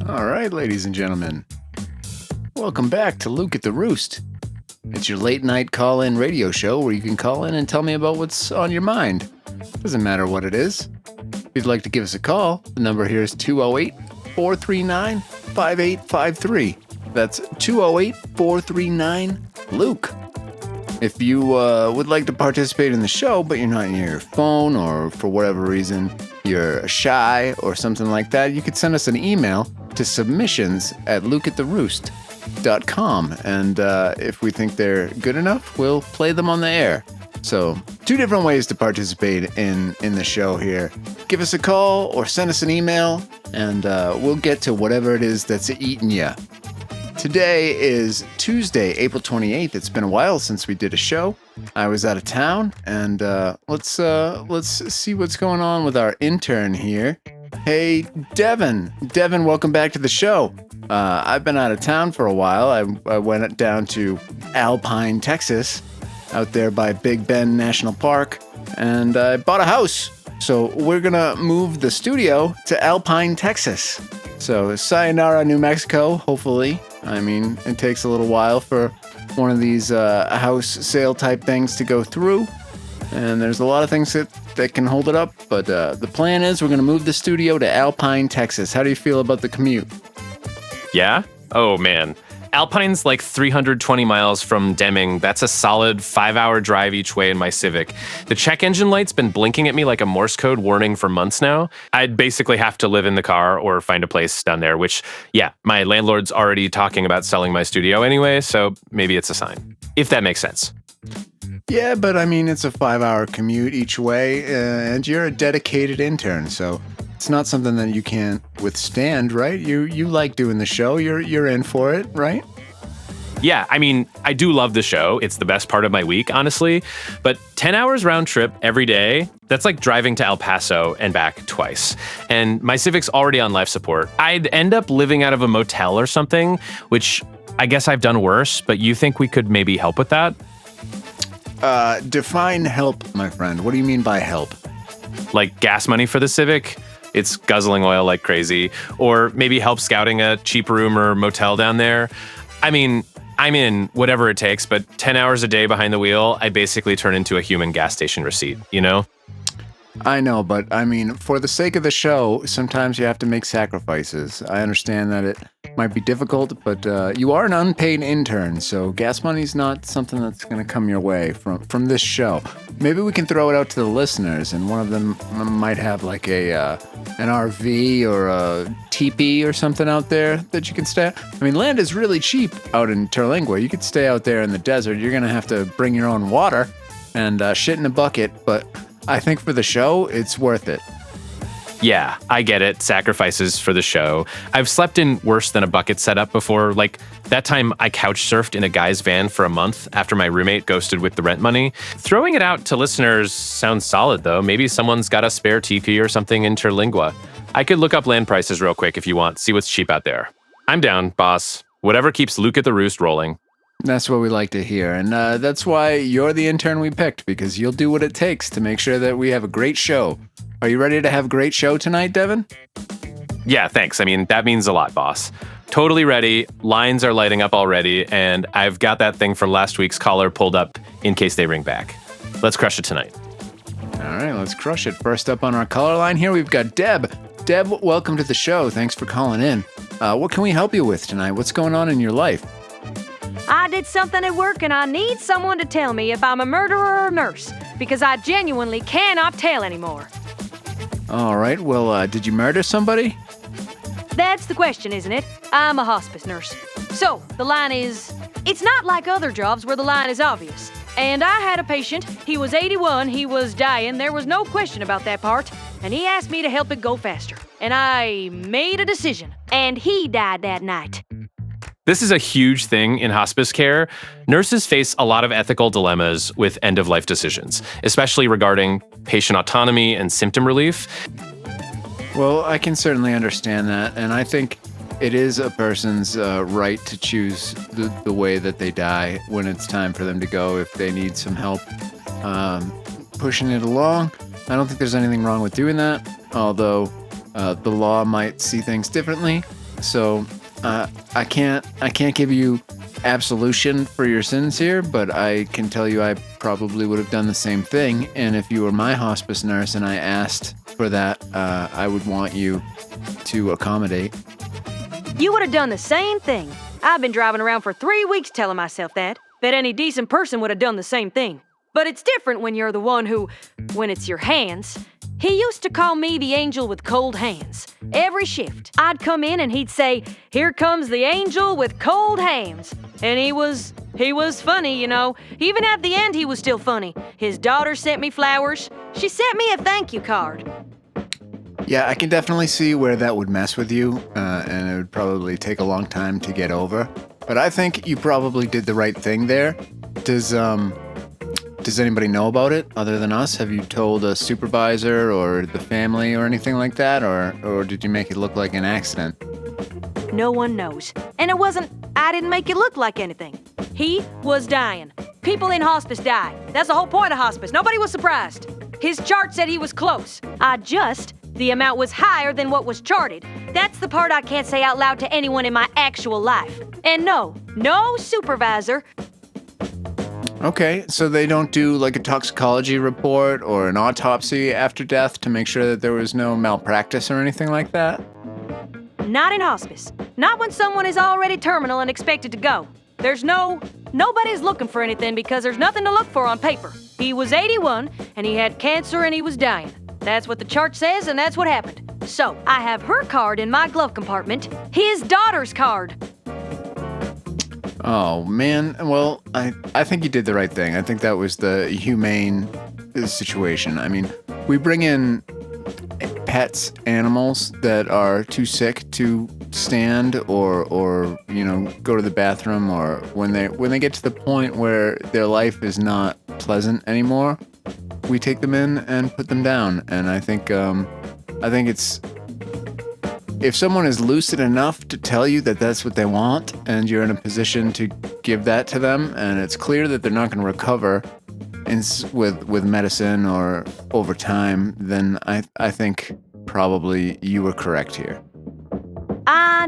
All right, ladies and gentlemen. Welcome back to Luke at the Roost. It's your late night call-in radio show where you can call in and tell me about what's on your mind. Doesn't matter what it is. If you'd like to give us a call, the number here is 208-439-5853. That's 208-439-LUKE. If you would like to participate in the show, but you're not near your phone or for whatever reason you're shy or something like that, you could send us an email to submissions@lukeatheroost.com. And if we think they're good enough, we'll play them on the air. So 2 different ways to participate in the show here. Give us a call or send us an email, and we'll get to whatever it is that's eating you. Today is Tuesday, April 28th. It's been a while since we did a show. I was out of town, and let's see what's going on with our intern here. Hey, Devin. Devin, welcome back to the show. I've been out of town for a while. I went down to Alpine, Texas, out there by Big Bend National Park, and I bought a house. So we're going to move the studio to Alpine, Texas. So sayonara, New Mexico, hopefully. I mean, it takes a little while for one of these house sale type things to go through. And there's a lot of things that can hold it up. But the plan is we're going to move the studio to Alpine, Texas. How do you feel about the commute? Yeah? Oh, man. Alpine's like 320 miles from Deming. That's a solid 5-hour drive each way in my Civic. The check engine light's been blinking at me like a Morse code warning for months now. I'd basically have to live in the car or find a place down there, which, yeah, my landlord's already talking about selling my studio anyway, so maybe it's a sign. If that makes sense. Yeah, but I mean, it's a 5-hour commute each way, and you're a dedicated intern, so it's not something that you can't withstand, right? You like doing the show. You're in for it, right? Yeah, I mean, I do love the show. It's the best part of my week, honestly. But 10 hours round trip every day, that's like driving to El Paso and back twice. And my Civic's already on life support. I'd end up living out of a motel or something, which I guess I've done worse, but you think we could maybe help with that? Define help, my friend. What do you mean by help? Like gas money for the Civic? It's guzzling oil like crazy. Or maybe help scouting a cheap room or motel down there. I mean, I'm in whatever it takes, but 10 hours a day behind the wheel, I basically turn into a human gas station receipt, you know? I know, but I mean, for the sake of the show, sometimes you have to make sacrifices. I understand that it might be difficult, but you are an unpaid intern, so gas money's not something that's going to come your way from this show. Maybe we can throw it out to the listeners, and one of them might have like an RV or a teepee or something out there that you can stay at. I mean, land is really cheap out in Terlingua. You could stay out there in the desert. You're going to have to bring your own water and shit in a bucket, but I think for the show, it's worth it. Yeah, I get it. Sacrifices for the show. I've slept in worse than a bucket setup before. Like that time I couch surfed in a guy's van for a month after my roommate ghosted with the rent money. Throwing it out to listeners sounds solid though. Maybe someone's got a spare teepee or something in Terlingua. I could look up land prices real quick if you want. See what's cheap out there. I'm down, boss. Whatever keeps Luke at the Roost rolling. That's what we like to hear, and that's why you're the intern we picked, because you'll do what it takes to make sure that we have a great show. Are you ready to have a great show tonight, Devin? Yeah, thanks. I mean, that means a lot, boss. Totally ready. Lines are lighting up already, and I've got that thing from last week's caller pulled up in case they ring back. Let's crush it tonight. All right, let's crush it. First up on our caller line here, we've got Deb. Deb, welcome to the show. Thanks for calling in. What can we help you with tonight? What's going on in your life? I did something at work and I need someone to tell me if I'm a murderer or a nurse, because I genuinely cannot tell anymore. All right, well, did you murder somebody? That's the question, isn't it? I'm a hospice nurse. So, the line is, it's not like other jobs where the line is obvious. And I had a patient, he was 81, he was dying, there was no question about that part, and he asked me to help it go faster. And I made a decision, and he died that night. This is a huge thing in hospice care. Nurses face a lot of ethical dilemmas with end-of-life decisions, especially regarding patient autonomy and symptom relief. Well, I can certainly understand that, and I think it is a person's right to choose the way that they die when it's time for them to go if they need some help pushing it along. I don't think there's anything wrong with doing that, although The law might see things differently, so I can't give you absolution for your sins here, but I can tell you I probably would have done the same thing. And if you were my hospice nurse and I asked for that, I would want you to accommodate. You would have done the same thing. I've been driving around for 3 weeks telling myself that. Bet any decent person would have done the same thing. But it's different when you're the one who, when it's your hands. He used to call me the angel with cold hands. Every shift, I'd come in and he'd say, "Here comes the angel with cold hands." And he was funny, you know. Even at the end, he was still funny. His daughter sent me flowers. She sent me a thank you card. Yeah, I can definitely see where that would mess with you, and it would probably take a long time to get over. But I think you probably did the right thing there. Does anybody know about it other than us? Have you told a supervisor or the family or anything like that, or did you make it look like an accident? No one knows. And I didn't make it look like anything. He was dying. People in hospice die. That's the whole point of hospice. Nobody was surprised. His chart said he was close. The amount was higher than what was charted. That's the part I can't say out loud to anyone in my actual life. And no supervisor. Okay, so they don't do like a toxicology report or an autopsy after death to make sure that there was no malpractice or anything like that? Not in hospice. Not when someone is already terminal and expected to go. Nobody's looking for anything because there's nothing to look for on paper. He was 81 and he had cancer and he was dying. That's what the chart says and that's what happened. So, I have her card in my glove compartment, his daughter's card. Oh, man. Well, I think you did the right thing. I think that was the humane situation. I mean, we bring in pets, animals that are too sick to stand or go to the bathroom, or when they get to the point where their life is not pleasant anymore, we take them in and put them down. And I think it's, if someone is lucid enough to tell you that that's what they want, and you're in a position to give that to them, and it's clear that they're not going to recover with medicine or over time, then I think probably you were correct here. I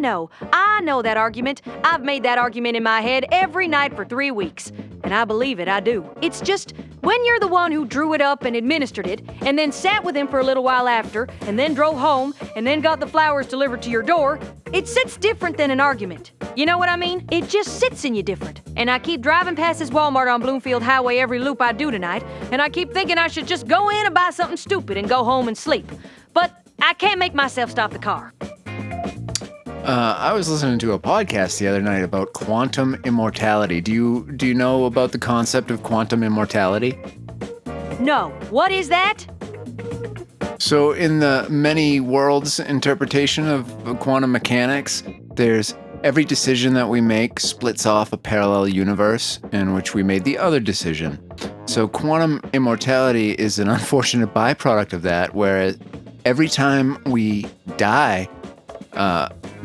know that argument. I've made that argument in my head every night for 3 weeks. And I believe it, I do. It's just, when you're the one who drew it up and administered it, and then sat with him for a little while after, and then drove home, and then got the flowers delivered to your door, it sits different than an argument. You know what I mean? It just sits in you different. And I keep driving past this Walmart on Bloomfield Highway every loop I do tonight, and I keep thinking I should just go in and buy something stupid and go home and sleep. But I can't make myself stop the car. I was listening to a podcast the other night about quantum immortality. Do you know about the concept of quantum immortality? No. What is that? So in the many worlds interpretation of quantum mechanics, there's every decision that we make splits off a parallel universe in which we made the other decision. So quantum immortality is an unfortunate byproduct of that, where every time we die,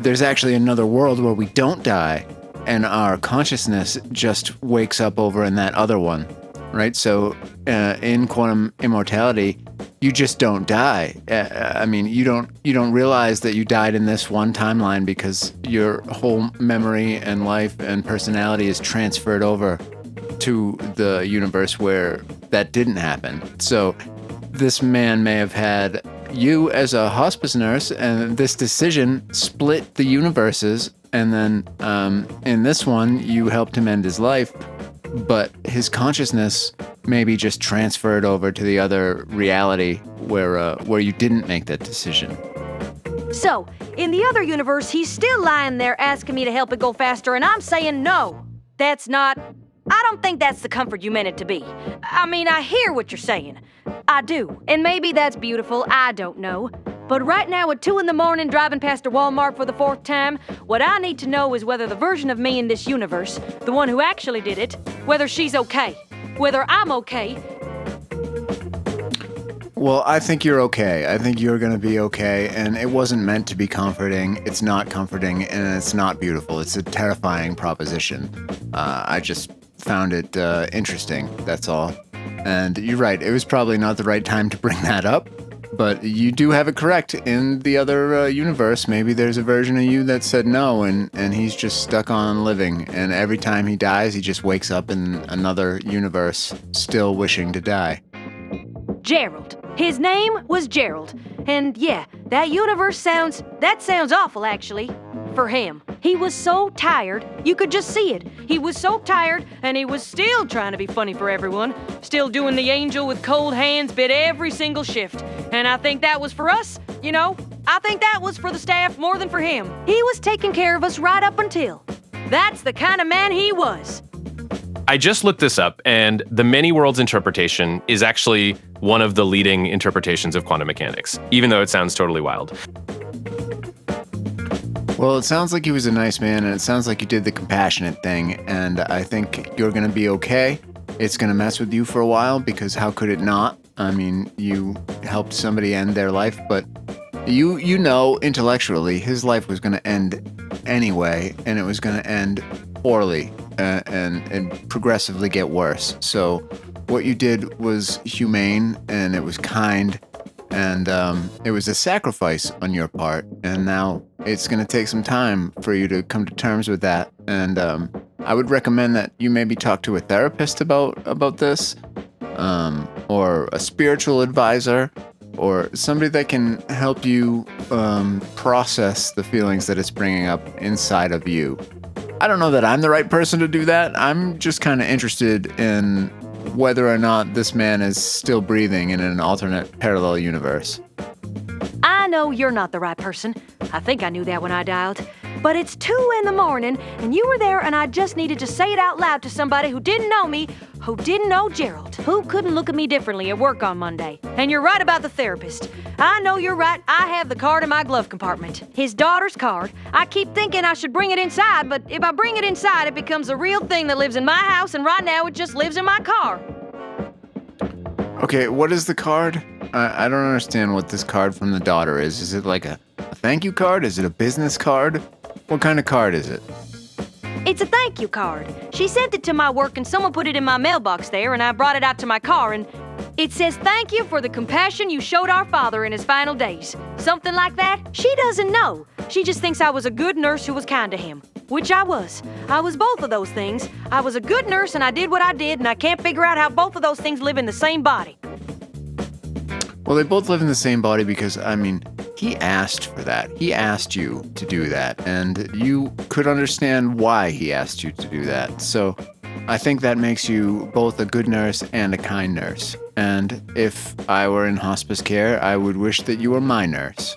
there's actually another world where we don't die, and our consciousness just wakes up over in that other one, right? So in quantum immortality, you just don't die. I mean, you don't realize that you died in this one timeline because your whole memory and life and personality is transferred over to the universe where that didn't happen. So this man may have had you as a hospice nurse, and this decision split the universes, and then in this one you helped him end his life, but his consciousness maybe just transferred over to the other reality where you didn't make that decision. So, in the other universe, he's still lying there asking me to help it go faster, and I'm saying no. I don't think that's the comfort you meant it to be. I mean, I hear what you're saying. I do. And maybe that's beautiful, I don't know. But right now at 2 a.m, driving past a Walmart for the 4th time, what I need to know is whether the version of me in this universe, the one who actually did it, whether she's okay. Whether I'm okay. Well, I think you're okay. I think you're going to be okay, and it wasn't meant to be comforting. It's not comforting, and it's not beautiful. It's a terrifying proposition. I just found it interesting, that's all. And you're right, it was probably not the right time to bring that up, But you do have it correct. In the other universe, maybe there's a version of you that said no, and he's just stuck on living. And every time he dies, he just wakes up in another universe, still wishing to die. Gerald. His name was Gerald. And yeah, that universe sounds awful, actually. For him. He was so tired, you could just see it. He was so tired, and he was still trying to be funny for everyone. Still doing the angel with cold hands bit every single shift. And I think that was for us, you know? I think that was for the staff more than for him. He was taking care of us right up until. That's the kind of man he was. I just looked this up, and the many worlds interpretation is actually one of the leading interpretations of quantum mechanics, even though it sounds totally wild. Well, it sounds like he was a nice man, and it sounds like you did the compassionate thing, and I think you're going to be okay. It's going to mess with you for a while, because how could it not? I mean, you helped somebody end their life, but you know intellectually his life was going to end anyway, and it was going to end poorly and progressively get worse. So what you did was humane, and it was kind, and it was a sacrifice on your part, and now it's going to take some time for you to come to terms with that. And I would recommend that you maybe talk to a therapist about this, or a spiritual advisor, or somebody that can help you process the feelings that it's bringing up inside of you. I don't know that I'm the right person to do that. I'm just kind of interested in whether or not this man is still breathing in an alternate parallel universe. I know you're not the right person. I think I knew that when I dialed. But it's 2 a.m, and you were there, and I just needed to say it out loud to somebody who didn't know me, who didn't know Gerald, who couldn't look at me differently at work on Monday. And you're right about the therapist. I know you're right. I have the card in my glove compartment. His daughter's card. I keep thinking I should bring it inside, but if I bring it inside, it becomes a real thing that lives in my house, and right now it just lives in my car. Okay, what is the card? I don't understand what this card from the daughter is. Is it like a thank you card? Is it a business card? What kind of card is it? It's a thank you card. She sent it to my work, and someone put it in my mailbox there, and I brought it out to my car, and it says, "Thank you for the compassion you showed our father in his final days." Something like that. She doesn't know. She just thinks I was a good nurse who was kind to him. Which I was. I was both of those things. I was a good nurse, and I did what I did, and I can't figure out how both of those things live in the same body. Well, they both live in the same body because, I mean, he asked for that. He asked you to do that, and you could understand why he asked you to do that. So I think that makes you both a good nurse and a kind nurse. And if I were in hospice care, I would wish that you were my nurse.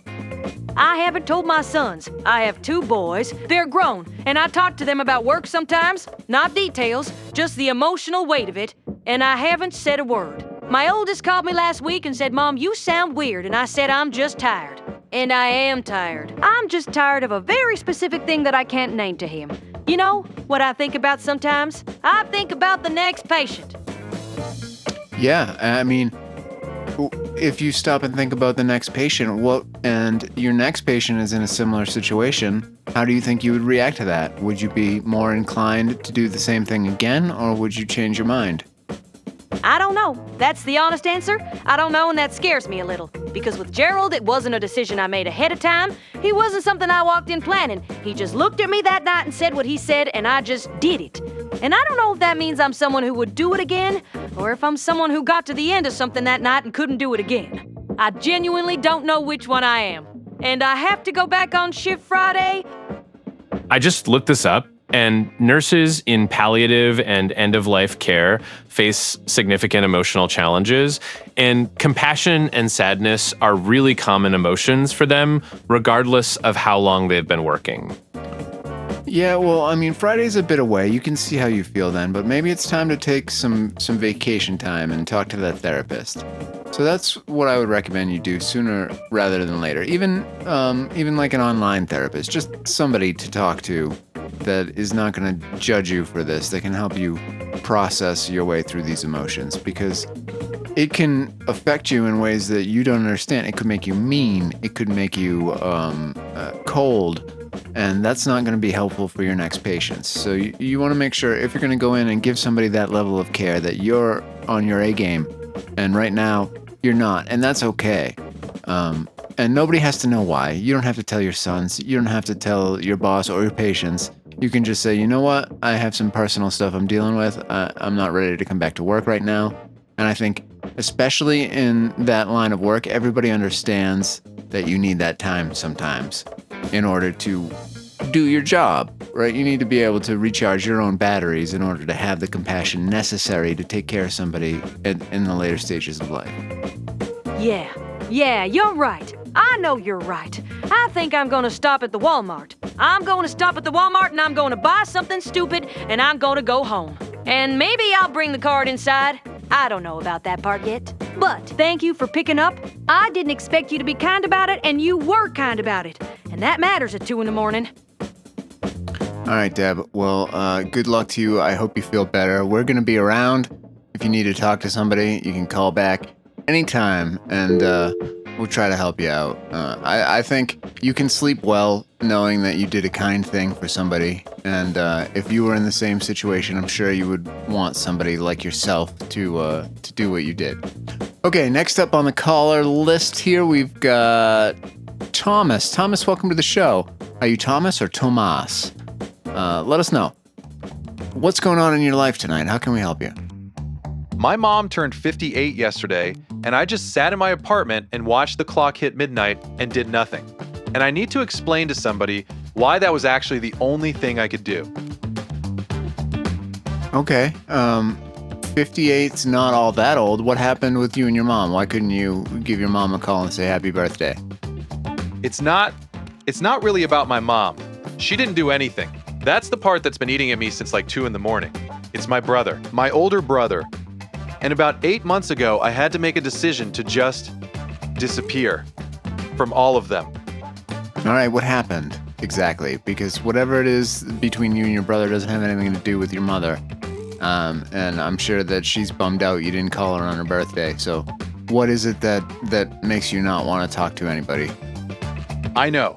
I haven't told my sons. I have 2 boys. They're grown, and I talk to them about work sometimes. Not details, just the emotional weight of it. And I haven't said a word. My oldest called me last week and said, "Mom, you sound weird," and I said, "I'm just tired." And I am tired. I'm just tired of a very specific thing that I can't name to him. You know what I think about sometimes? I think about the next patient. Yeah, I mean, if you stop and think about the next patient, and your next patient is in a similar situation, how do you think you would react to that? Would you be more inclined to do the same thing again, or would you change your mind? I don't know. That's the honest answer. I don't know, and that scares me a little. Because with Gerald, it wasn't a decision I made ahead of time. He wasn't something I walked in planning. He just looked at me that night and said what he said, and I just did it. And I don't know if that means I'm someone who would do it again, or if I'm someone who got to the end of something that night and couldn't do it again. I genuinely don't know which one I am. And I have to go back on shift Friday. I just looked this up, and nurses in palliative and end-of-life care face significant emotional challenges, and compassion and sadness are really common emotions for them, regardless of how long they've been working. Yeah, well, I mean, Friday's a bit away. You can see how you feel then, but maybe it's time to take some vacation time and talk to that therapist. So that's what I would recommend you do sooner rather than later. Even like an online therapist, just somebody to talk to that is not going to judge you for this, that can help you process your way through these emotions, because it can affect you in ways that you don't understand. It could make you mean. It could make you cold. And that's not going to be helpful for your next patients. So you want to make sure if you're going to go in and give somebody that level of care that you're on your A game. And right now, you're not. And that's okay. And nobody has to know why. You don't have to tell your sons. You don't have to tell your boss or your patients. You can just say, you know what? I have some personal stuff I'm dealing with. I'm not ready to come back to work right now. And I think, especially in that line of work, everybody understands that you need that time sometimes in order to do your job, right? You need to be able to recharge your own batteries in order to have the compassion necessary to take care of somebody in the later stages of life. Yeah, you're right. I know you're right. I think I'm gonna stop at the Walmart. I'm gonna stop at the Walmart and I'm gonna buy something stupid and I'm gonna go home. And maybe I'll bring the card inside. I don't know about that part yet. But thank you for picking up. I didn't expect you to be kind about it, and you were kind about it. And that matters at 2 in the morning. All right, Deb. Well, good luck to you. I hope you feel better. We're going to be around. If you need to talk to somebody, you can call back anytime, and we'll try to help you out. I think you can sleep well knowing that you did a kind thing for somebody. And if you were in the same situation, I'm sure you would want somebody like yourself to do what you did. Okay, next up on the caller list here, we've got Thomas. Thomas, welcome to the show. Are you Thomas or Tomas? Let us know. What's going on in your life tonight? How can we help you? My mom turned 58 yesterday, and I just sat in my apartment and watched the clock hit midnight and did nothing. And I need to explain to somebody why that was actually the only thing I could do. Okay. 58's not all that old. What happened with you and your mom? Why couldn't you give your mom a call and say happy birthday? It's not really about my mom. She didn't do anything. That's the part that's been eating at me since like 2 in the morning. It's my brother, my older brother. And about 8 months ago, I had to make a decision to just disappear from all of them. All right, what happened exactly? Because whatever it is between you and your brother doesn't have anything to do with your mother. And I'm sure that she's bummed out you didn't call her on her birthday. So what is it that makes you not want to talk to anybody? I know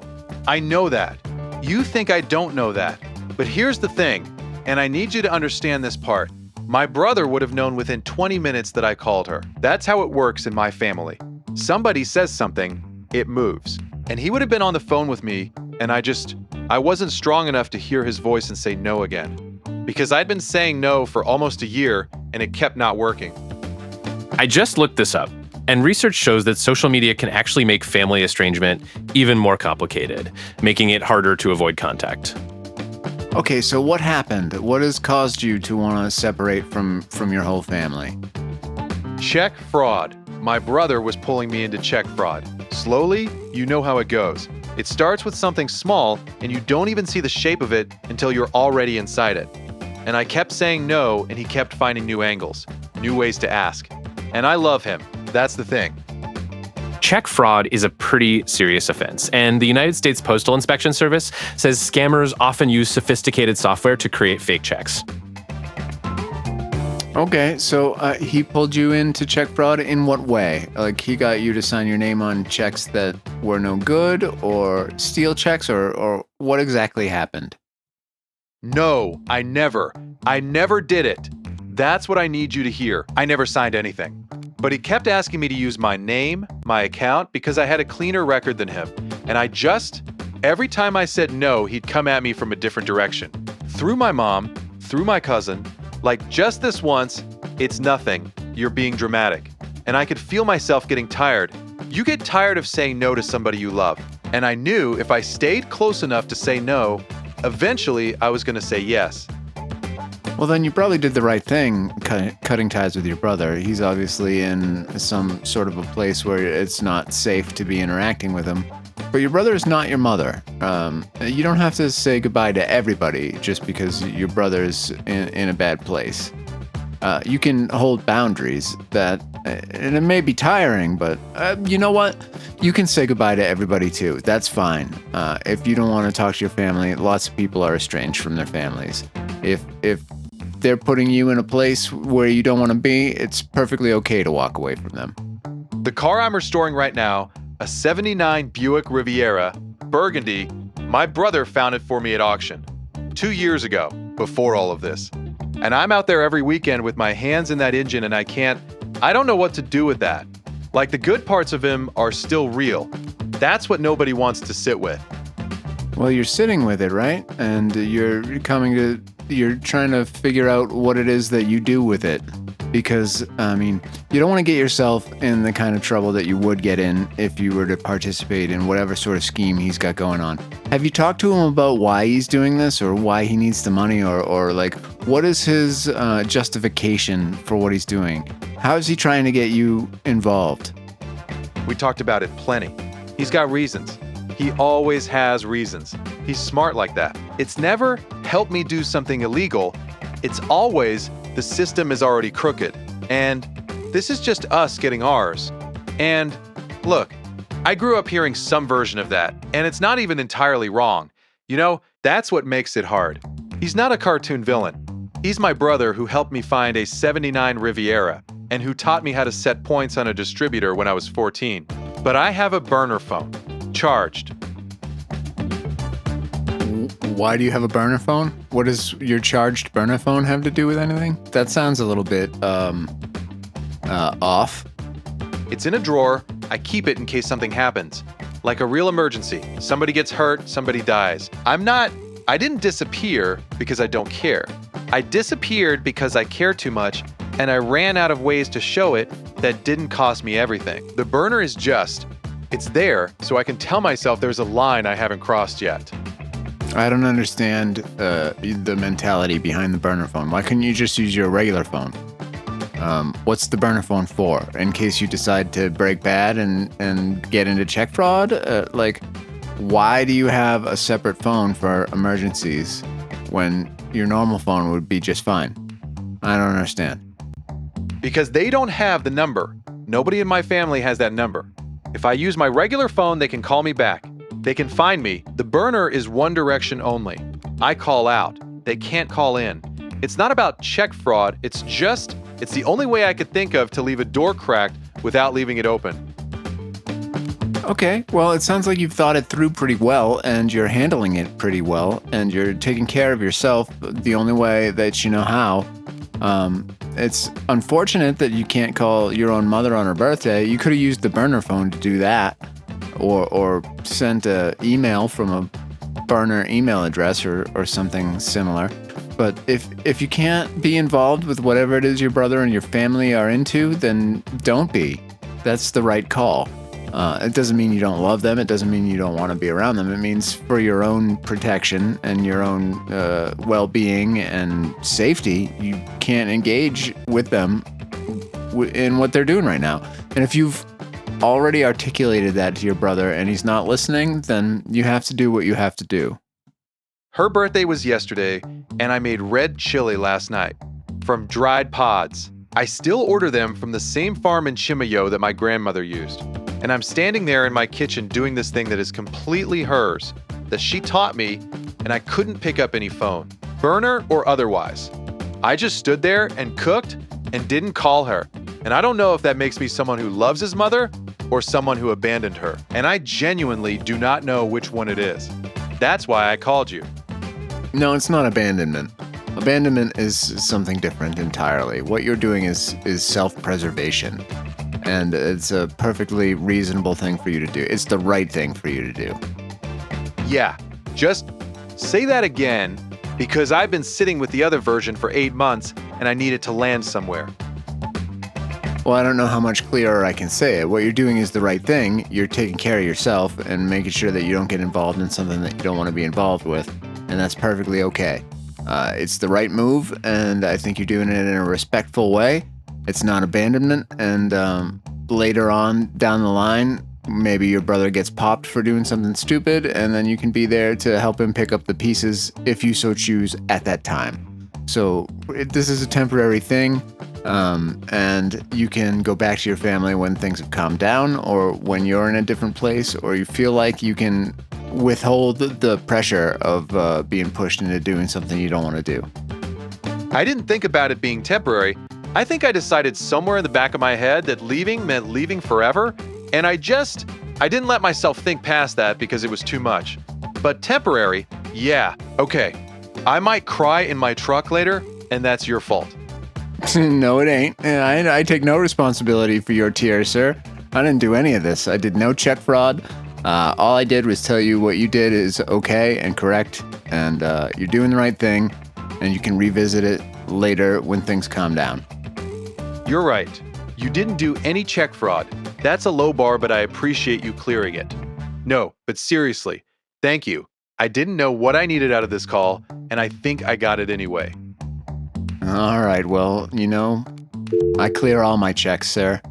that. You think I don't know that. But here's the thing, and I need you to understand this part. My brother would have known within 20 minutes that I called her. That's how it works in my family. Somebody says something, it moves. And he would have been on the phone with me, and I wasn't strong enough to hear his voice and say no again. Because I'd been saying no for almost a year, and it kept not working. I just looked this up, and research shows that social media can actually make family estrangement even more complicated, making it harder to avoid contact. Okay, so what happened? What has caused you to want to separate from your whole family? Check fraud. My brother was pulling me into check fraud. Slowly, you know how it goes. It starts with something small, and you don't even see the shape of it until you're already inside it. And I kept saying no, and he kept finding new angles, new ways to ask. And I love him. That's the thing. Check fraud is a pretty serious offense, and the United States Postal Inspection Service says scammers often use sophisticated software to create fake checks. Okay, so he pulled you into check fraud in what way? Like he got you to sign your name on checks that were no good, or steal checks, or what exactly happened? No, I never did it. That's what I need you to hear. I never signed anything. But he kept asking me to use my name, my account, because I had a cleaner record than him. And every time I said no, he'd come at me from a different direction. Through my mom, through my cousin, like just this once, it's nothing. You're being dramatic. And I could feel myself getting tired. You get tired of saying no to somebody you love. And I knew if I stayed close enough to say no, eventually I was going to say yes. Well, then you probably did the right thing, cutting ties with your brother. He's obviously in some sort of a place where it's not safe to be interacting with him. But your brother is not your mother. You don't have to say goodbye to everybody just because your brother's in a bad place. You can hold boundaries and it may be tiring, but you know what? You can say goodbye to everybody too. That's fine. If you don't want to talk to your family, lots of people are estranged from their families. If they're putting you in a place where you don't want to be, it's perfectly okay to walk away from them. The car I'm restoring right now, a 79 Buick Riviera, Burgundy, my brother found it for me at auction 2 years ago, before all of this. And I'm out there every weekend with my hands in that engine, and I don't know what to do with that. Like the good parts of him are still real. That's what nobody wants to sit with. Well, you're sitting with it, right? And you're trying to figure out what it is that you do with it. Because, you don't want to get yourself in the kind of trouble that you would get in if you were to participate in whatever sort of scheme he's got going on. Have you talked to him about why he's doing this or why he needs the money or like, what is his justification for what he's doing? How is he trying to get you involved? We talked about it plenty. He's got reasons. He always has reasons. He's smart like that. It's never, help me do something illegal. It's always, the system is already crooked. And this is just us getting ours. And look, I grew up hearing some version of that, and it's not even entirely wrong. You know, that's what makes it hard. He's not a cartoon villain. He's my brother who helped me find a 79 Riviera and who taught me how to set points on a distributor when I was 14. But I have a burner phone, charged. Why do you have a burner phone? What does your charged burner phone have to do with anything? That sounds a little bit off. It's in a drawer. I keep it in case something happens. Like a real emergency. Somebody gets hurt, somebody dies. I didn't disappear because I don't care. I disappeared because I care too much and I ran out of ways to show it that didn't cost me everything. The burner is it's there so I can tell myself there's a line I haven't crossed yet. I don't understand the mentality behind the burner phone. Why couldn't you just use your regular phone? What's the burner phone for? In case you decide to break bad and get into check fraud? Why do you have a separate phone for emergencies when your normal phone would be just fine? I don't understand. Because they don't have the number. Nobody in my family has that number. If I use my regular phone, they can call me back. They can find me. The burner is one direction only. I call out. They can't call in. It's not about check fraud. It's the only way I could think of to leave a door cracked without leaving it open. Okay, well, it sounds like you've thought it through pretty well, and you're handling it pretty well, and you're taking care of yourself the only way that you know how. It's unfortunate that you can't call your own mother on her birthday. You could have used the burner phone to do that, or sent an email from a burner email address or something similar. But if you can't be involved with whatever it is your brother and your family are into, then don't be. That's the right call. It doesn't mean you don't love them. It doesn't mean you don't want to be around them. It means for your own protection and your own well-being and safety, you can't engage with them in what they're doing right now. And if you've already articulated that to your brother and he's not listening, then you have to do what you have to do. Her birthday was yesterday, and I made red chili last night from dried pods. I still order them from the same farm in Chimayo that my grandmother used. And I'm standing there in my kitchen doing this thing that is completely hers, that she taught me, and I couldn't pick up any phone, burner or otherwise. I just stood there and cooked and didn't call her. And I don't know if that makes me someone who loves his mother or someone who abandoned her. And I genuinely do not know which one it is. That's why I called you. No, it's not abandonment. Abandonment is something different entirely. What you're doing is self-preservation. And it's a perfectly reasonable thing for you to do. It's the right thing for you to do. Yeah, just say that again, because I've been sitting with the other version for 8 months and I need it to land somewhere. Well, I don't know how much clearer I can say it. What you're doing is the right thing. You're taking care of yourself and making sure that you don't get involved in something that you don't want to be involved with. And that's perfectly okay. It's the right move, and I think you're doing it in a respectful way. It's not abandonment, and later on down the line, maybe your brother gets popped for doing something stupid, and then you can be there to help him pick up the pieces if you so choose at that time. So this is a temporary thing, and you can go back to your family when things have calmed down, or when you're in a different place, or you feel like you can withhold the pressure of being pushed into doing something you don't want to do. I didn't think about it being temporary. I think I decided somewhere in the back of my head that leaving meant leaving forever, and I didn't let myself think past that because it was too much. But temporary, yeah, okay. I might cry in my truck later, and that's your fault. No, it ain't. I take no responsibility for your tears, sir. I didn't do any of this. I did no check fraud. All I did was tell you what you did is okay and correct, and you're doing the right thing, and you can revisit it later when things calm down. You're right. You didn't do any check fraud. That's a low bar, but I appreciate you clearing it. No, but seriously, thank you. I didn't know what I needed out of this call, and I think I got it anyway. All right, well, I clear all my checks, sir.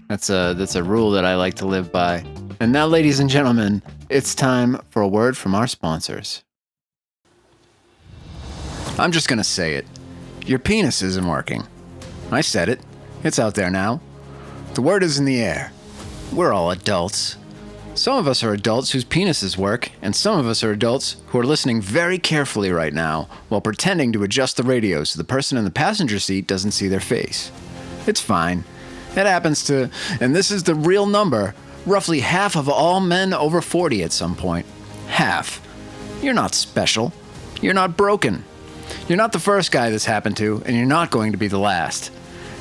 That's a rule that I like to live by. And now, ladies and gentlemen, it's time for a word from our sponsors. I'm just gonna say it. Your penis isn't working. I said it. It's out there now. The word is in the air. We're all adults. Some of us are adults whose penises work, and some of us are adults who are listening very carefully right now while pretending to adjust the radio so the person in the passenger seat doesn't see their face. It's fine. It happens to, and this is the real number, roughly half of all men over 40 at some point. Half. You're not special. You're not broken. You're not the first guy this happened to, and you're not going to be the last.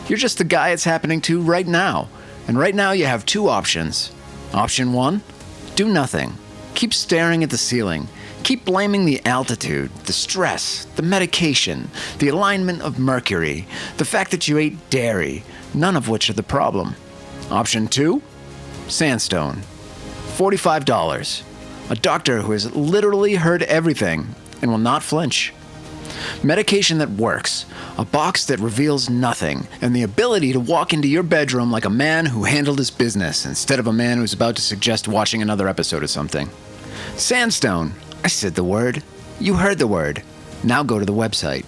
You're just the guy it's happening to right now. And right now you have two options. Option 1, do nothing. Keep staring at the ceiling. Keep blaming the altitude, the stress, the medication, the alignment of Mercury, the fact that you ate dairy, none of which are the problem. Option 2, sandstone. $45. A doctor who has literally heard everything and will not flinch. Medication that works, a box that reveals nothing, and the ability to walk into your bedroom like a man who handled his business instead of a man who's about to suggest watching another episode of something. Sandstone. I said the word. You heard the word. Now go to the website.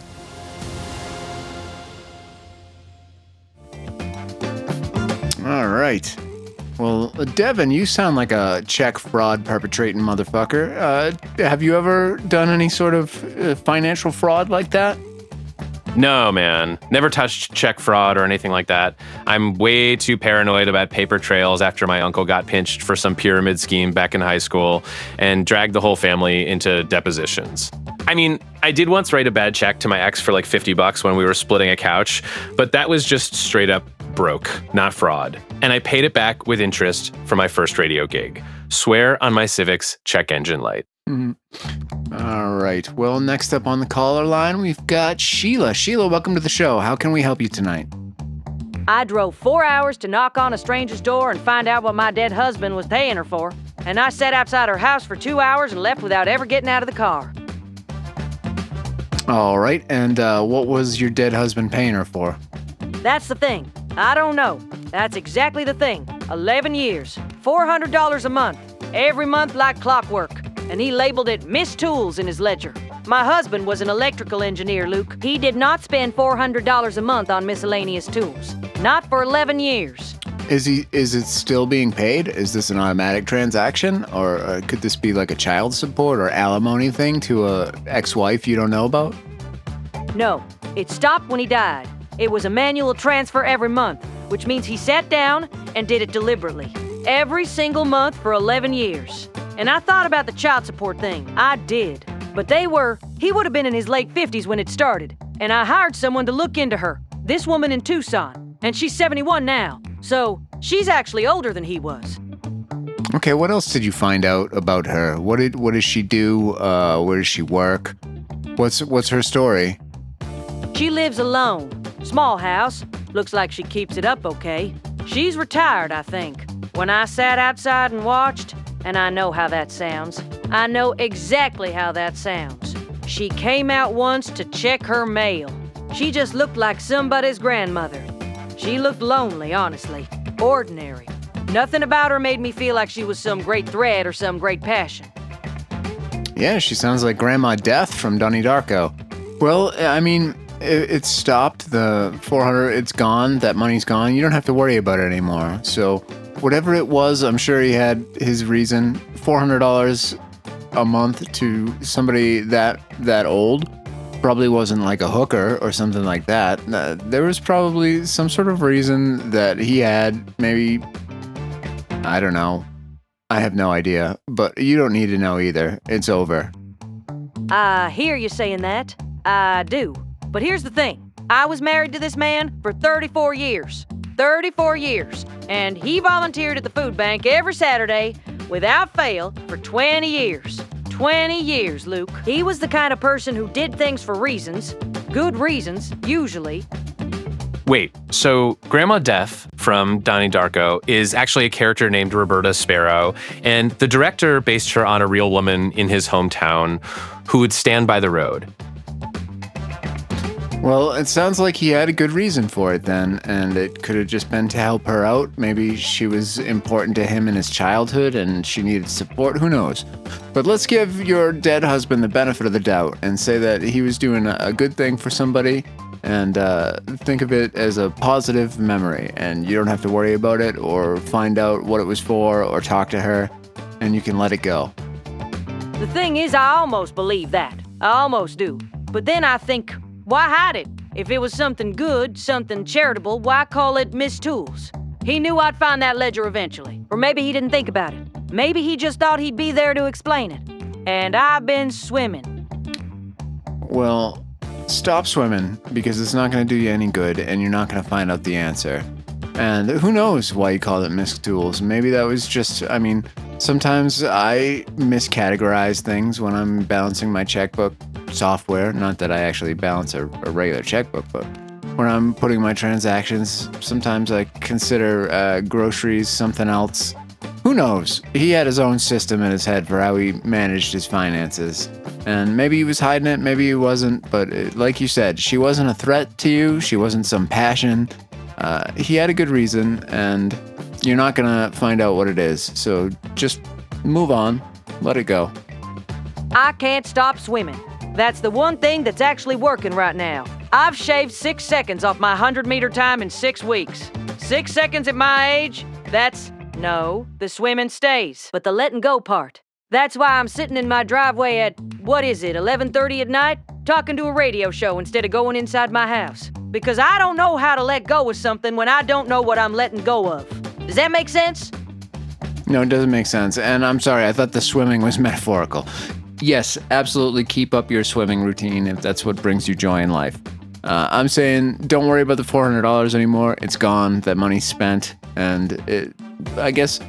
All right. Well, Devin, you sound like a check fraud perpetrating motherfucker. Have you ever done any sort of financial fraud like that? No, man. Never touched check fraud or anything like that. I'm way too paranoid about paper trails after my uncle got pinched for some pyramid scheme back in high school and dragged the whole family into depositions. I mean, I did once write a bad check to my ex for like $50 when we were splitting a couch, but that was just straight up broke, not fraud. And I paid it back with interest for my first radio gig. Swear on my Civic's check engine light. Mm-hmm. All right. Well, next up on the caller line, we've got Sheila. Sheila, welcome to the show. How can we help you tonight? I drove 4 hours to knock on a stranger's door and find out what my dead husband was paying her for. And I sat outside her house for 2 hours and left without ever getting out of the car. All right. And what was your dead husband paying her for? That's the thing. I don't know. That's exactly the thing. 11 years, $400 a month, every month like clockwork. And he labeled it Miss Tools in his ledger. My husband was an electrical engineer, Luke. He did not spend $400 a month on miscellaneous tools. Not for 11 years. Is it still being paid? Is this an automatic transaction? Or could this be like a child support or alimony thing to a ex-wife you don't know about? No, it stopped when he died. It was a manual transfer every month, which means he sat down and did it deliberately. Every single month for 11 years. And I thought about the child support thing. I did. But he would have been in his late 50s when it started. And I hired someone to look into her. This woman in Tucson. And she's 71 now. So she's actually older than he was. Okay, what else did you find out about her? What does she do? Where does she work? What's her story? She lives alone. Small house. Looks like she keeps it up okay. She's retired, I think. When I sat outside and watched, and I know how that sounds. I know exactly how that sounds. She came out once to check her mail. She just looked like somebody's grandmother. She looked lonely, honestly. Ordinary. Nothing about her made me feel like she was some great threat or some great passion. Yeah, she sounds like Grandma Death from Donnie Darko. Well, I mean, it stopped. The 400, it's gone. That money's gone. You don't have to worry about it anymore. So whatever it was, I'm sure he had his reason. $400 a month to somebody that old probably wasn't like a hooker or something like that. There was probably some sort of reason that he had. Maybe, I don't know. I have no idea, but you don't need to know either. It's over. I hear you saying that. I do. But here's the thing. I was married to this man for 34 years. 34 years, and he volunteered at the food bank every Saturday without fail for 20 years. 20 years, Luke. He was the kind of person who did things for reasons, good reasons, usually. Wait, so Grandma Death from Donnie Darko is actually a character named Roberta Sparrow, and the director based her on a real woman in his hometown who would stand by the road. Well, it sounds like he had a good reason for it then, and it could have just been to help her out. Maybe she was important to him in his childhood and she needed support. Who knows? But let's give your dead husband the benefit of the doubt and say that he was doing a good thing for somebody, and think of it as a positive memory, and you don't have to worry about it or find out what it was for or talk to her, and you can let it go. The thing is, I almost believe that. I almost do. But then I think, why hide it? If it was something good, something charitable, why call it Miss Tools? He knew I'd find that ledger eventually. Or maybe he didn't think about it. Maybe he just thought he'd be there to explain it. And I've been swimming. Well, stop swimming, because it's not going to do you any good, and you're not going to find out the answer. And who knows why you called it Miss Tools? Maybe that was just, sometimes I miscategorize things when I'm balancing my checkbook software. Not that I actually balance a regular checkbook, but when I'm putting my transactions, sometimes I consider groceries something else. Who knows? He had his own system in his head for how he managed his finances. And maybe he was hiding it, maybe he wasn't, but like you said, she wasn't a threat to you, she wasn't some passion. He had a good reason, and you're not gonna find out what it is, so just move on, let it go. I can't stop swimming. That's the one thing that's actually working right now. I've shaved 6 seconds off my 100-meter time in 6 weeks. 6 seconds at my age, no, the swimming stays, but the letting go part. That's why I'm sitting in my driveway at, 11:30 at night, talking to a radio show instead of going inside my house. Because I don't know how to let go of something when I don't know what I'm letting go of. Does that make sense? No, it doesn't make sense, and I'm sorry, I thought the swimming was metaphorical. Yes, absolutely keep up your swimming routine if that's what brings you joy in life. I'm saying don't worry about the $400 anymore. It's gone. That money's spent. And I guess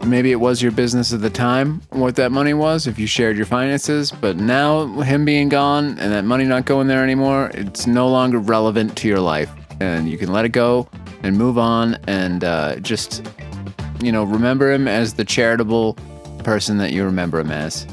maybe it was your business at the time what that money was if you shared your finances. But now him being gone and that money not going there anymore, it's no longer relevant to your life. And you can let it go and move on and just, remember him as the charitable person that you remember him as.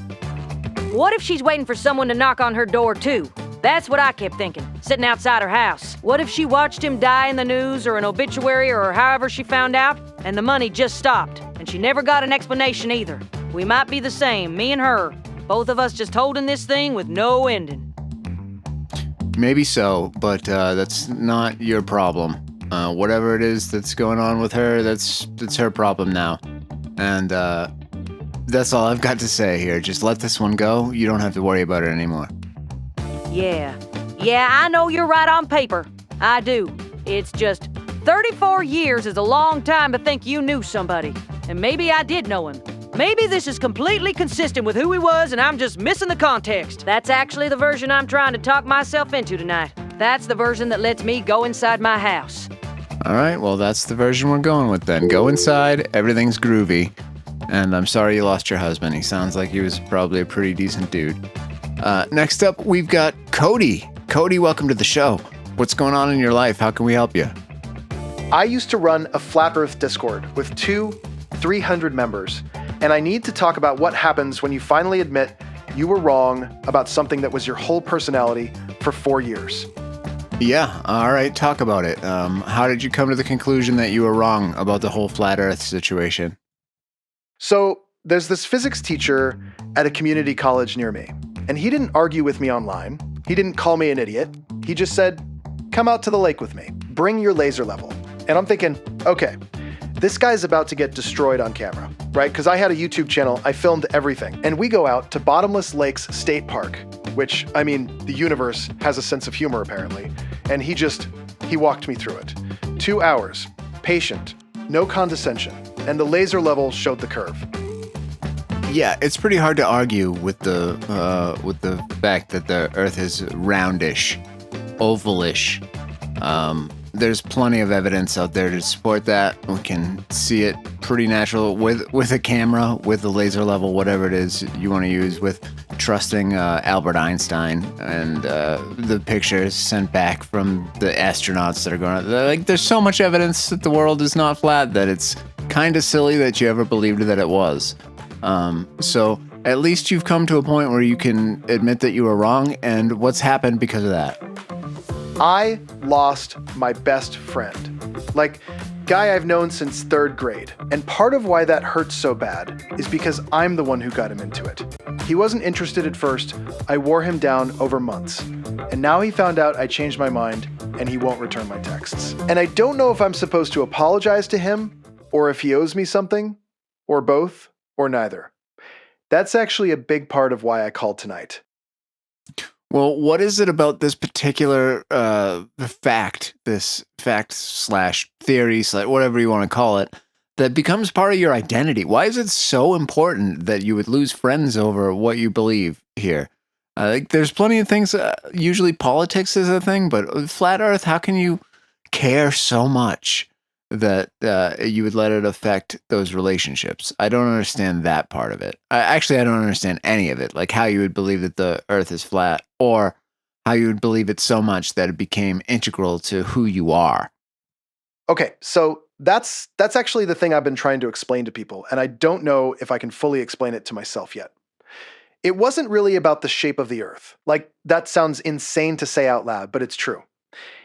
What if she's waiting for someone to knock on her door, too? That's what I kept thinking, sitting outside her house. What if she watched him die in the news or an obituary or however she found out, and the money just stopped, and she never got an explanation either? We might be the same, me and her. Both of us just holding this thing with no ending. Maybe so, but that's not your problem. Whatever it is that's going on with her, that's her problem now. And that's all I've got to say here. Just let this one go. You don't have to worry about it anymore. Yeah, I know you're right on paper. I do. It's just 34 years is a long time to think you knew somebody. And maybe I did know him. Maybe this is completely consistent with who he was and I'm just missing the context. That's actually the version I'm trying to talk myself into tonight. That's the version that lets me go inside my house. All right, well, that's the version we're going with then. Go inside, everything's groovy. And I'm sorry you lost your husband. He sounds like he was probably a pretty decent dude. Next up, we've got Cody. Cody, welcome to the show. What's going on in your life? How can we help you? I used to run a Flat Earth Discord with 300 members, and I need to talk about what happens when you finally admit you were wrong about something that was your whole personality for 4 years. Yeah, all right, talk about it. How did you come to the conclusion that you were wrong about the whole Flat Earth situation? So there's this physics teacher at a community college near me, and he didn't argue with me online. He didn't call me an idiot. He just said, come out to the lake with me. Bring your laser level. And I'm thinking, okay, this guy's about to get destroyed on camera, right? Because I had a YouTube channel, I filmed everything. And we go out to Bottomless Lakes State Park, which, the universe has a sense of humor apparently. And he walked me through it. 2 hours, patient, no condescension. And the laser level showed the curve. Yeah, it's pretty hard to argue with the fact that the Earth is roundish, ovalish. there's plenty of evidence out there to support that. We can see it pretty natural with a camera, with a laser level, whatever it is you want to use, with trusting Albert Einstein and the pictures sent back from the astronauts that are going. Like, there's so much evidence that the world is not flat that it's kind of silly that you ever believed that it was. So at least you've come to a point where you can admit that you were wrong, and what's happened because of that? I lost my best friend. Like, guy I've known since 3rd grade. And part of why that hurts so bad is because I'm the one who got him into it. He wasn't interested at first. I wore him down over months. And now he found out I changed my mind and he won't return my texts. And I don't know if I'm supposed to apologize to him or if he owes me something, or both, or neither. That's actually a big part of why I called tonight. Well, what is it about this particular fact, this fact/theory, whatever you want to call it, that becomes part of your identity? Why is it so important that you would lose friends over what you believe here? Like, there's plenty of things, usually politics is a thing, but flat Earth, how can you care so much that you would let it affect those relationships? I don't understand that part of it. I don't understand any of it, like how you would believe that the Earth is flat, or how you would believe it so much that it became integral to who you are. Okay, so that's actually the thing I've been trying to explain to people, and I don't know if I can fully explain it to myself yet. It wasn't really about the shape of the Earth. Like, that sounds insane to say out loud, but it's true.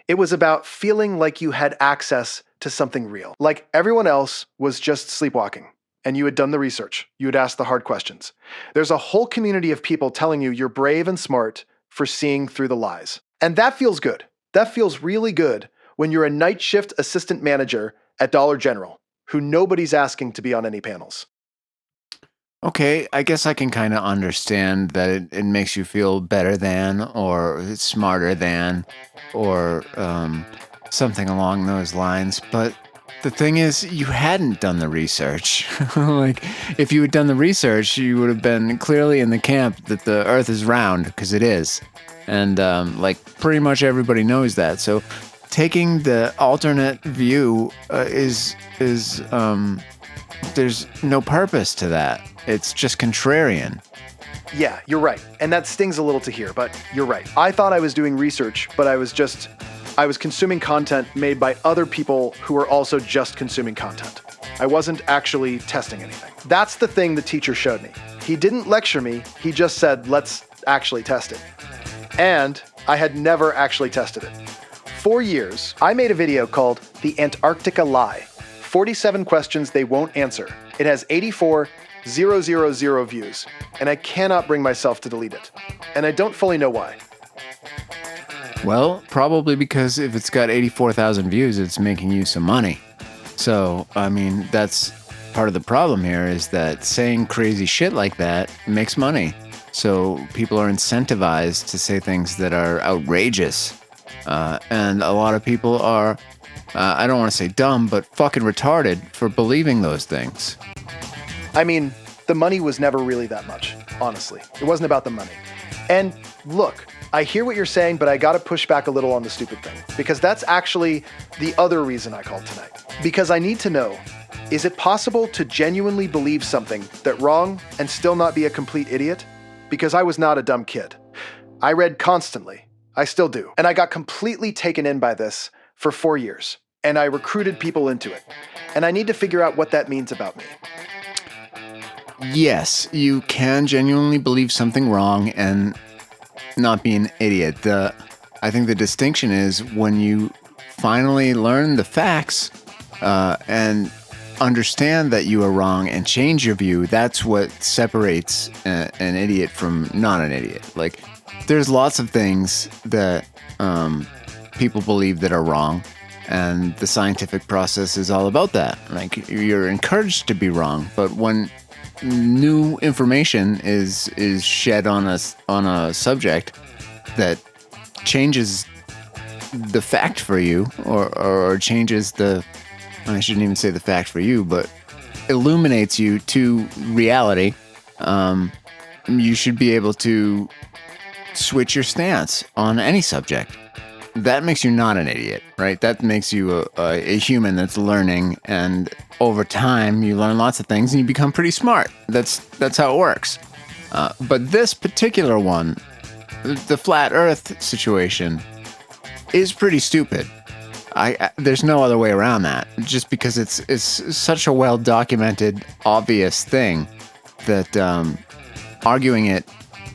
It was about feeling like you had access to something real. Like everyone else was just sleepwalking, and you had done the research. You had asked the hard questions. There's a whole community of people telling you you're brave and smart for seeing through the lies. And that feels good. That feels really good when you're a night shift assistant manager at Dollar General, who nobody's asking to be on any panels. Okay, I guess I can kind of understand that it makes you feel better than, or smarter than, or something along those lines. But the thing is, you hadn't done the research. Like, if you had done the research, you would have been clearly in the camp that the Earth is round, because it is. And like, pretty much everybody knows that. So taking the alternate view is there's no purpose to that. It's just contrarian. Yeah, you're right. And that stings a little to hear, but you're right. I thought I was doing research, but I was consuming content made by other people who were also just consuming content. I wasn't actually testing anything. That's the thing the teacher showed me. He didn't lecture me, he just said, let's actually test it. And I had never actually tested it. 4 years, I made a video called The Antarctica Lie. 47 questions they won't answer. It has 84,000 views, and I cannot bring myself to delete it. And I don't fully know why. Well, probably because if it's got 84,000 views, it's making you some money. So, I mean, that's part of the problem here, is that saying crazy shit like that makes money. So people are incentivized to say things that are outrageous. And a lot of people are, I don't want to say dumb, but fucking retarded for believing those things. I mean, the money was never really that much, honestly. It wasn't about the money. And look, I hear what you're saying, but I gotta push back a little on the stupid thing, because that's actually the other reason I called tonight. Because I need to know, is it possible to genuinely believe something that wrong and still not be a complete idiot? Because I was not a dumb kid. I read constantly. I still do. And I got completely taken in by this for 4 years. And I recruited people into it. And I need to figure out what that means about me. Yes, you can genuinely believe something wrong and not be an idiot. I think the distinction is when you finally learn the facts and understand that you are wrong and change your view, that's what separates an idiot from not an idiot. Like, there's lots of things that people believe that are wrong, and the scientific process is all about that. Like, you're encouraged to be wrong, but when new information is shed on a subject that changes the fact for you, or changes the, I shouldn't even say the fact for you, but illuminates you to reality, you should be able to switch your stance on any subject. that makes you not an idiot, right? That makes you a human that's learning, and over time you learn lots of things and you become pretty smart. That's how it works. But this particular one, the flat Earth situation, is pretty stupid. There's no other way around that. Just because it's such a well documented, obvious thing that arguing it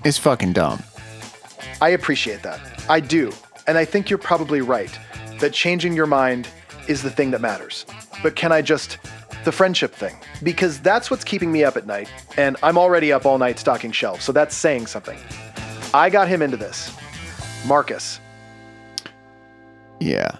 is fucking dumb. I appreciate that. I do. And I think you're probably right that changing your mind is the thing that matters. But can I just... the friendship thing? Because that's what's keeping me up at night, and I'm already up all night stocking shelves, so that's saying something. I got him into this. Marcus. Yeah.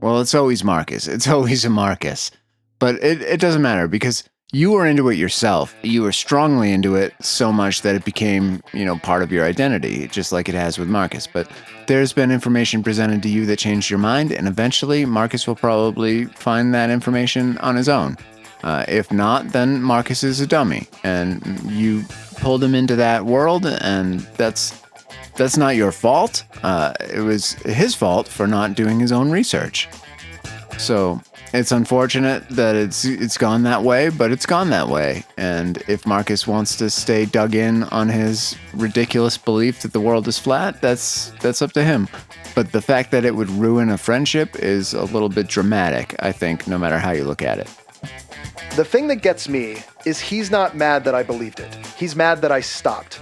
Well, it's always Marcus. It's always a Marcus. But it doesn't matter because you were into it yourself. You were strongly into it so much that it became, part of your identity, just like it has with Marcus. But there's been information presented to you that changed your mind, and eventually Marcus will probably find that information on his own. If not, then Marcus is a dummy, and you pulled him into that world, and that's not your fault. It was his fault for not doing his own research. So it's unfortunate that it's gone that way, but it's gone that way. And if Marcus wants to stay dug in on his ridiculous belief that the world is flat, that's up to him. But the fact that it would ruin a friendship is a little bit dramatic, I think, no matter how you look at it. The thing that gets me is he's not mad that I believed it. He's mad that I stopped.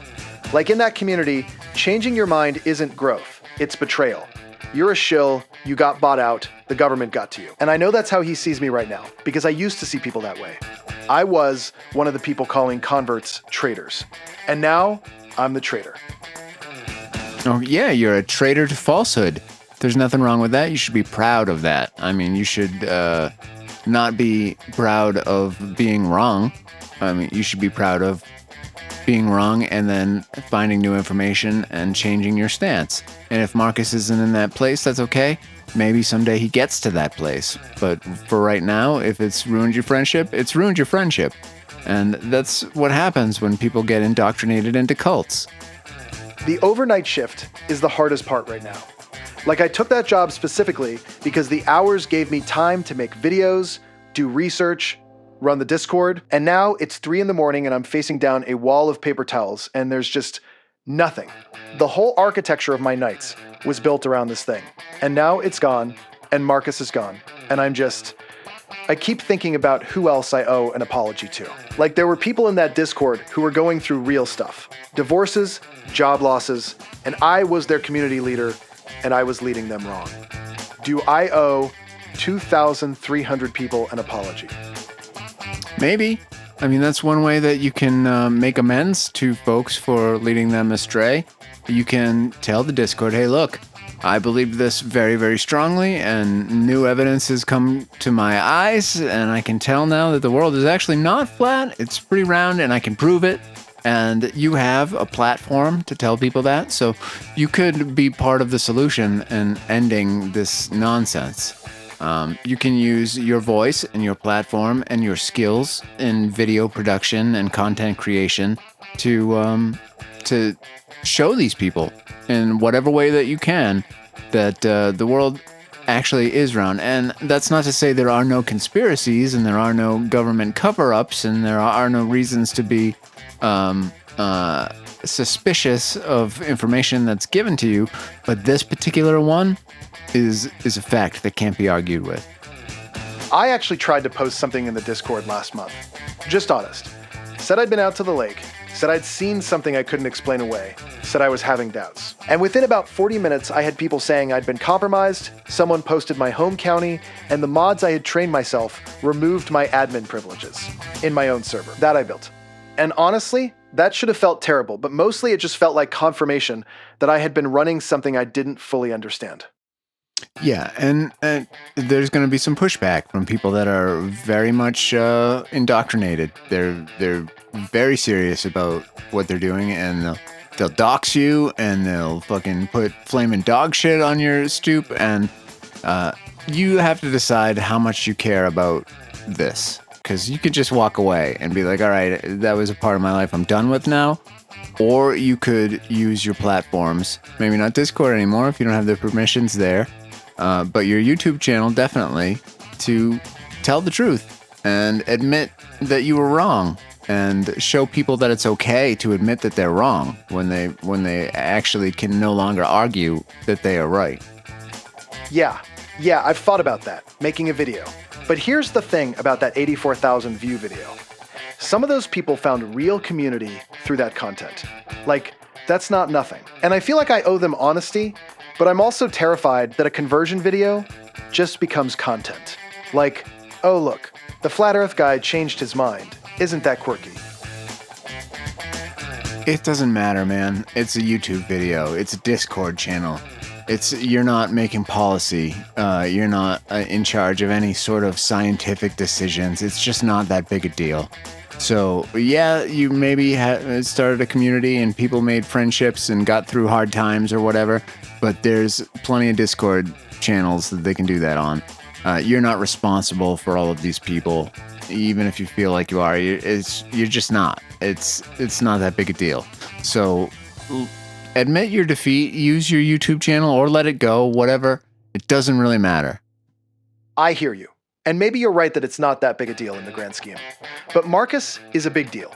Like in that community, changing your mind isn't growth, it's betrayal. You're a shill, you got bought out, the government got to you. And I know that's how he sees me right now, because I used to see people that way. I was one of the people calling converts traitors. And now, I'm the traitor. Oh, yeah, you're a traitor to falsehood. There's nothing wrong with that. You should be proud of that. I mean, you should not be proud of being wrong. I mean, you should be proud of being wrong and then finding new information and changing your stance. And if Marcus isn't in that place, that's okay. Maybe someday he gets to that place. But for right now, if it's ruined your friendship, it's ruined your friendship. And that's what happens when people get indoctrinated into cults. The overnight shift is the hardest part right now. Like, I took that job specifically because the hours gave me time to make videos, do research, run the Discord, and now it's 3 a.m. and I'm facing down a wall of paper towels and there's just nothing. The whole architecture of my nights was built around this thing. And now it's gone, and Marcus is gone. And I keep thinking about who else I owe an apology to. Like, there were people in that Discord who were going through real stuff. Divorces, job losses, and I was their community leader, and I was leading them wrong. Do I owe 2,300 people an apology? Maybe. I mean, that's one way that you can make amends to folks for leading them astray. You can tell the Discord, hey, look, I believe this very, very strongly, and new evidence has come to my eyes, and I can tell now that the world is actually not flat. It's pretty round, and I can prove it. And you have a platform to tell people that, so you could be part of the solution in ending this nonsense. You can use your voice and your platform and your skills in video production and content creation to show these people in whatever way that you can that the world actually is round. And that's not to say there are no conspiracies and there are no government cover-ups and there are no reasons to be suspicious of information that's given to you, but this particular one is a fact that can't be argued with. I actually tried to post something in the Discord last month. Just honest. Said I'd been out to the lake, said I'd seen something I couldn't explain away, said I was having doubts. And within about 40 minutes, I had people saying I'd been compromised, someone posted my home county, and the mods I had trained myself removed my admin privileges in my own server that I built. And honestly, that should have felt terrible, but mostly it just felt like confirmation that I had been running something I didn't fully understand. Yeah, and there's going to be some pushback from people that are very much indoctrinated. They're very serious about what they're doing, and they'll dox you, and they'll fucking put flaming dog shit on your stoop, and you have to decide how much you care about this. Because you could just walk away and be like, all right, that was a part of my life I'm done with now. or you could use your platforms, maybe not Discord anymore if you don't have the permissions there, but your YouTube channel definitely, to tell the truth and admit that you were wrong, and show people that it's okay to admit that they're wrong when they actually can no longer argue that they are right. Yeah, I've thought about that, making a video. But here's the thing about that 84,000 view video. Some of those people found real community through that content. Like, that's not nothing. And I feel like I owe them honesty, but I'm also terrified that a conversion video just becomes content. Like, oh look, the Flat Earth guy changed his mind. Isn't that quirky? It doesn't matter, man. It's a YouTube video. It's a Discord channel. You're not making policy. You're not in charge of any sort of scientific decisions. It's just not that big a deal. So yeah, you maybe started a community and people made friendships and got through hard times or whatever, but there's plenty of Discord channels that they can do that on. You're not responsible for all of these people, even if you feel like you are. You're just not. It's not that big a deal. So admit your defeat, use your YouTube channel, or let it go, whatever. It doesn't really matter. I hear you. And maybe you're right that it's not that big a deal in the grand scheme. But Marcus is a big deal.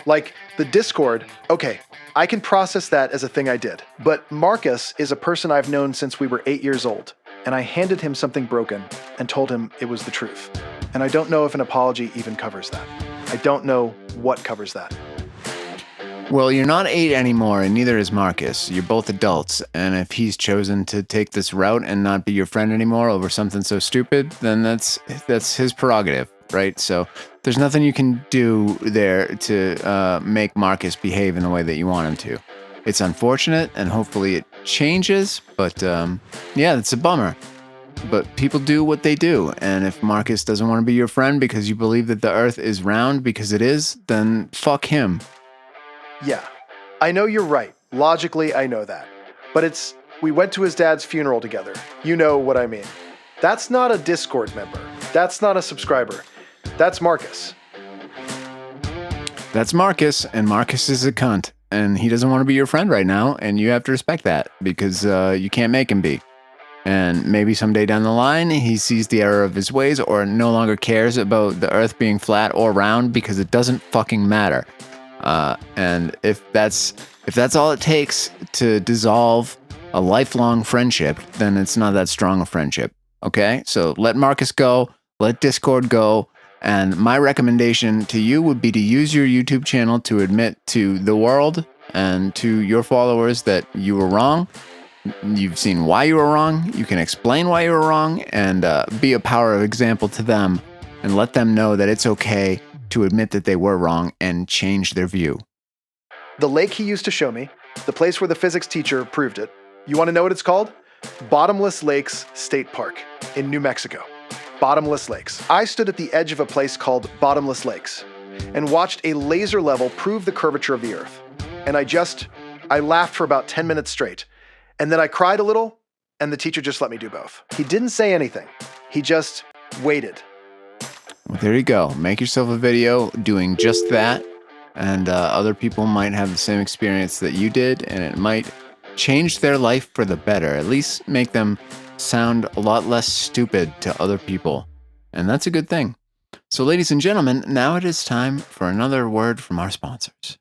Like, the Discord, okay, I can process that as a thing I did. But Marcus is a person I've known since we were 8 years old. And I handed him something broken and told him it was the truth. And I don't know if an apology even covers that. I don't know what covers that. Well, you're not 8 anymore, and neither is Marcus. You're both adults, and if he's chosen to take this route and not be your friend anymore over something so stupid, then that's his prerogative, right? So there's nothing you can do there to make Marcus behave in the way that you want him to. It's unfortunate, and hopefully it changes, but yeah, it's a bummer. But people do what they do, and if Marcus doesn't want to be your friend because you believe that the Earth is round because it is, then fuck him. Yeah, I know you're right. Logically, I know that. But we went to his dad's funeral together. You know what I mean. That's not a Discord member. That's not a subscriber. That's Marcus. That's Marcus, and Marcus is a cunt, and he doesn't want to be your friend right now, and you have to respect that, because you can't make him be. And maybe someday down the line, he sees the error of his ways, or no longer cares about the Earth being flat or round, because it doesn't fucking matter. And if that's all it takes to dissolve a lifelong friendship, then it's not that strong a friendship. Okay? So let Marcus go, let Discord go, and my recommendation to you would be to use your YouTube channel to admit to the world and to your followers that you were wrong. You've seen why you were wrong. You can explain why you were wrong, and be a power of example to them, and let them know that it's okay to admit that they were wrong and change their view. The lake he used to show me, the place where the physics teacher proved it. You want to know what it's called? Bottomless Lakes State Park in New Mexico. Bottomless Lakes. I stood at the edge of a place called Bottomless Lakes and watched a laser level prove the curvature of the Earth. And I laughed for about 10 minutes straight. And then I cried a little, and the teacher just let me do both. He didn't say anything. He just waited. Well, there you go. Make yourself a video doing just that, and other people might have the same experience that you did, and it might change their life for the better. At least make them sound a lot less stupid to other people. And that's a good thing. So, ladies and gentlemen, now it is time for another word from our sponsors.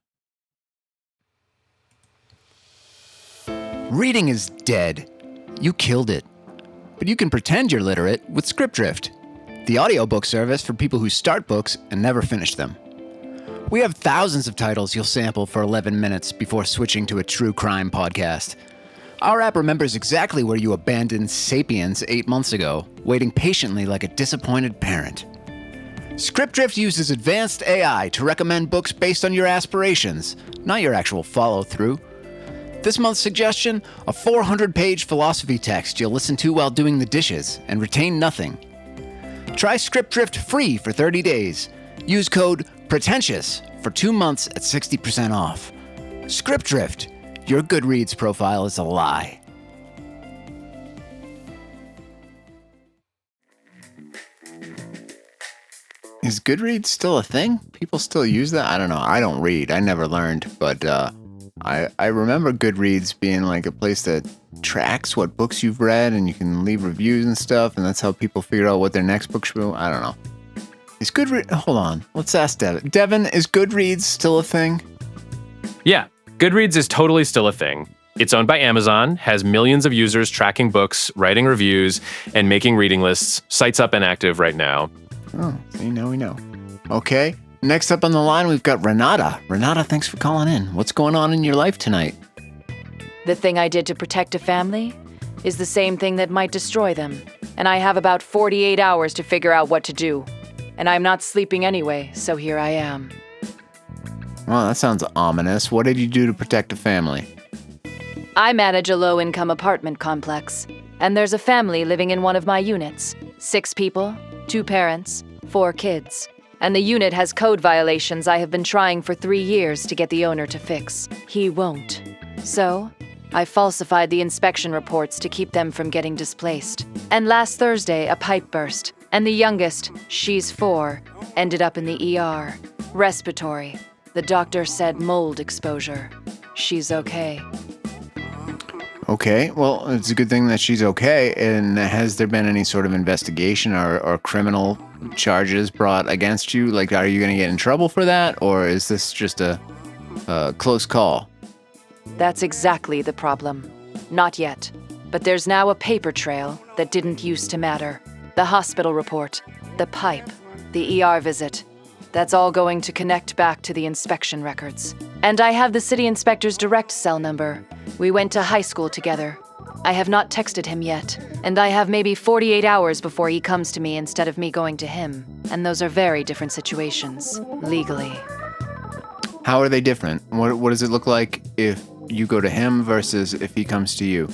Reading is dead. You killed it. But you can pretend you're literate with Scriptdrift, the audiobook service for people who start books and never finish them. We have thousands of titles you'll sample for 11 minutes before switching to a true crime podcast. Our app remembers exactly where you abandoned Sapiens 8 months ago, waiting patiently like a disappointed parent. Scriptdrift uses advanced AI to recommend books based on your aspirations, not your actual follow-through. This month's suggestion, a 400-page philosophy text you'll listen to while doing the dishes and retain nothing. Try Scriptdrift free for 30 days. Use code PRETENTIOUS for 2 months at 60% off. Scriptdrift, your Goodreads profile is a lie. Is Goodreads still a thing? People still use that? I don't know. I don't read. I never learned. But I remember Goodreads being like a place that tracks what books you've read, and you can leave reviews and stuff, and that's how people figure out what their next book should be. I don't know. Is Goodreads... Hold on. Let's ask Devin. Devin, is Goodreads still a thing? Yeah, Goodreads is totally still a thing. It's owned by Amazon, has millions of users tracking books, writing reviews, and making reading lists. Site's up and active right now. Oh, so we know. Okay. Next up on the line, we've got Renata. Renata, thanks for calling in. What's going on in your life tonight? The thing I did to protect a family is the same thing that might destroy them. And I have about 48 hours to figure out what to do. And I'm not sleeping anyway, so here I am. Well, that sounds ominous. What did you do to protect a family? I manage a low-income apartment complex. And there's a family living in one of my units. 6 people, 2 parents, 4 kids. And the unit has code violations I have been trying for 3 years to get the owner to fix. He won't. So, I falsified the inspection reports to keep them from getting displaced. And last Thursday, a pipe burst. And the youngest, she's 4, ended up in the ER. Respiratory. The doctor said mold exposure. She's okay. Okay, well, it's a good thing that she's okay. And has there been any sort of investigation or criminal charges brought against you? Like, are you going to get in trouble for that? Or is this just a close call? That's exactly the problem. Not yet. But there's now a paper trail that didn't used to matter. The hospital report, the pipe, the ER visit. That's all going to connect back to the inspection records. And I have the city inspector's direct cell number. We went to high school together. I have not texted him yet, and I have maybe 48 hours before he comes to me instead of me going to him. And those are very different situations, legally. How are they different? What does it look like if you go to him versus if he comes to you?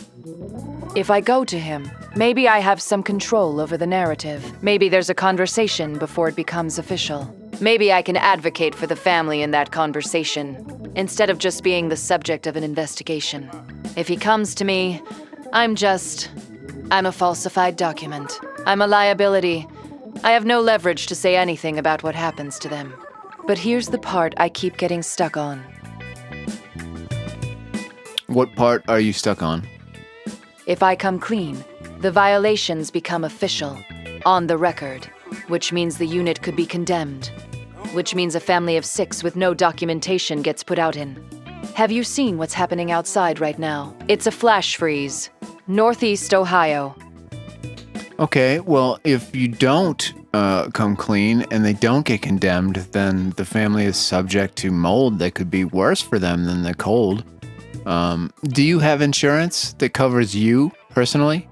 If I go to him, maybe I have some control over the narrative. Maybe there's a conversation before it becomes official. Maybe I can advocate for the family in that conversation, instead of just being the subject of an investigation. If he comes to me, I'm a falsified document. I'm a liability. I have no leverage to say anything about what happens to them. But here's the part I keep getting stuck on. What part are you stuck on? If I come clean, the violations become official, on the record, which means the unit could be condemned, which means a family of 6 with no documentation gets put out in. Have you seen what's happening outside right now? It's a flash freeze. Northeast Ohio. Okay, well, if you don't come clean and they don't get condemned, then the family is subject to mold that could be worse for them than the cold. Do you have insurance that covers you personally?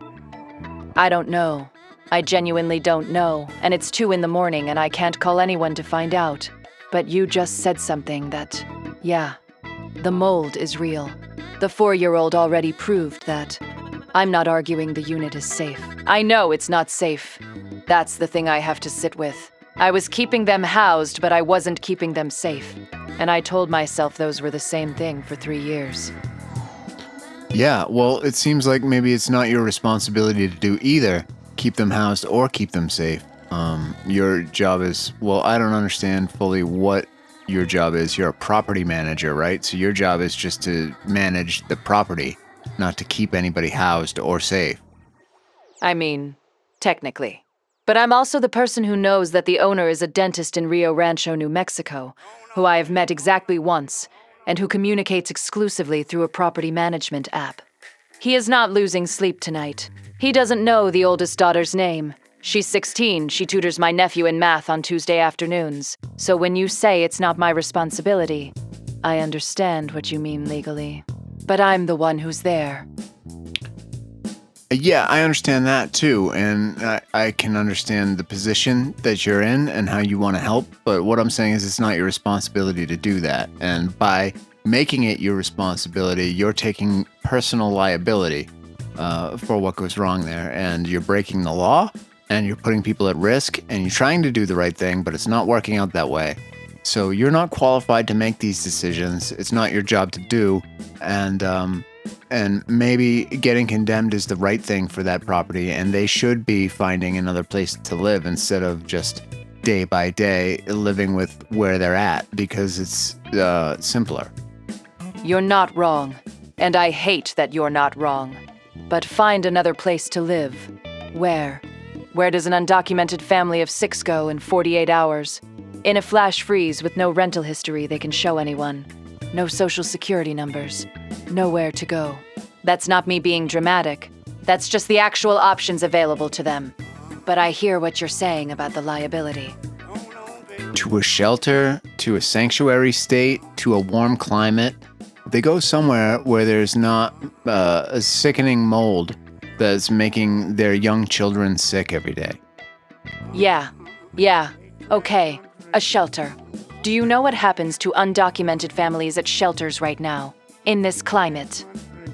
I don't know. I genuinely don't know, and it's 2 a.m. and I can't call anyone to find out. But you just said something that, yeah, the mold is real. The 4-year-old already proved that. I'm not arguing the unit is safe. I know it's not safe. That's the thing I have to sit with. I was keeping them housed, but I wasn't keeping them safe. And I told myself those were the same thing for 3 years. Yeah, well, it seems like maybe it's not your responsibility to do either. Keep them housed or keep them safe. Your job is, well, I don't understand fully what your job is. You're a property manager, right? So your job is just to manage the property, not to keep anybody housed or safe. I mean, technically. But I'm also the person who knows that the owner is a dentist in Rio Rancho, New Mexico, who I have met exactly once, and who communicates exclusively through a property management app. He is not losing sleep tonight. He doesn't know the oldest daughter's name. She's 16. She tutors my nephew in math on Tuesday afternoons. So when you say it's not my responsibility, I understand what you mean legally. But I'm the one who's there. Yeah, I understand that too, and I can understand the position that you're in and how you want to help, but what I'm saying is it's not your responsibility to do that, and by making it your responsibility, you're taking personal liability for what goes wrong there, and you're breaking the law, and you're putting people at risk, and you're trying to do the right thing, but it's not working out that way. So you're not qualified to make these decisions. It's not your job to do, and maybe getting condemned is the right thing for that property, and they should be finding another place to live instead of just day by day living with where they're at, because it's simpler. You're not wrong, and I hate that you're not wrong. But find another place to live. Where? Where does an undocumented family of 6 go in 48 hours? In a flash freeze with no rental history they can show anyone. No social security numbers. Nowhere to go. That's not me being dramatic. That's just the actual options available to them. But I hear what you're saying about the liability. To a shelter, to a sanctuary state, to a warm climate. They go somewhere where there's not a sickening mold that's making their young children sick every day. Yeah. Okay. A shelter. Do you know what happens to undocumented families at shelters right now, in this climate?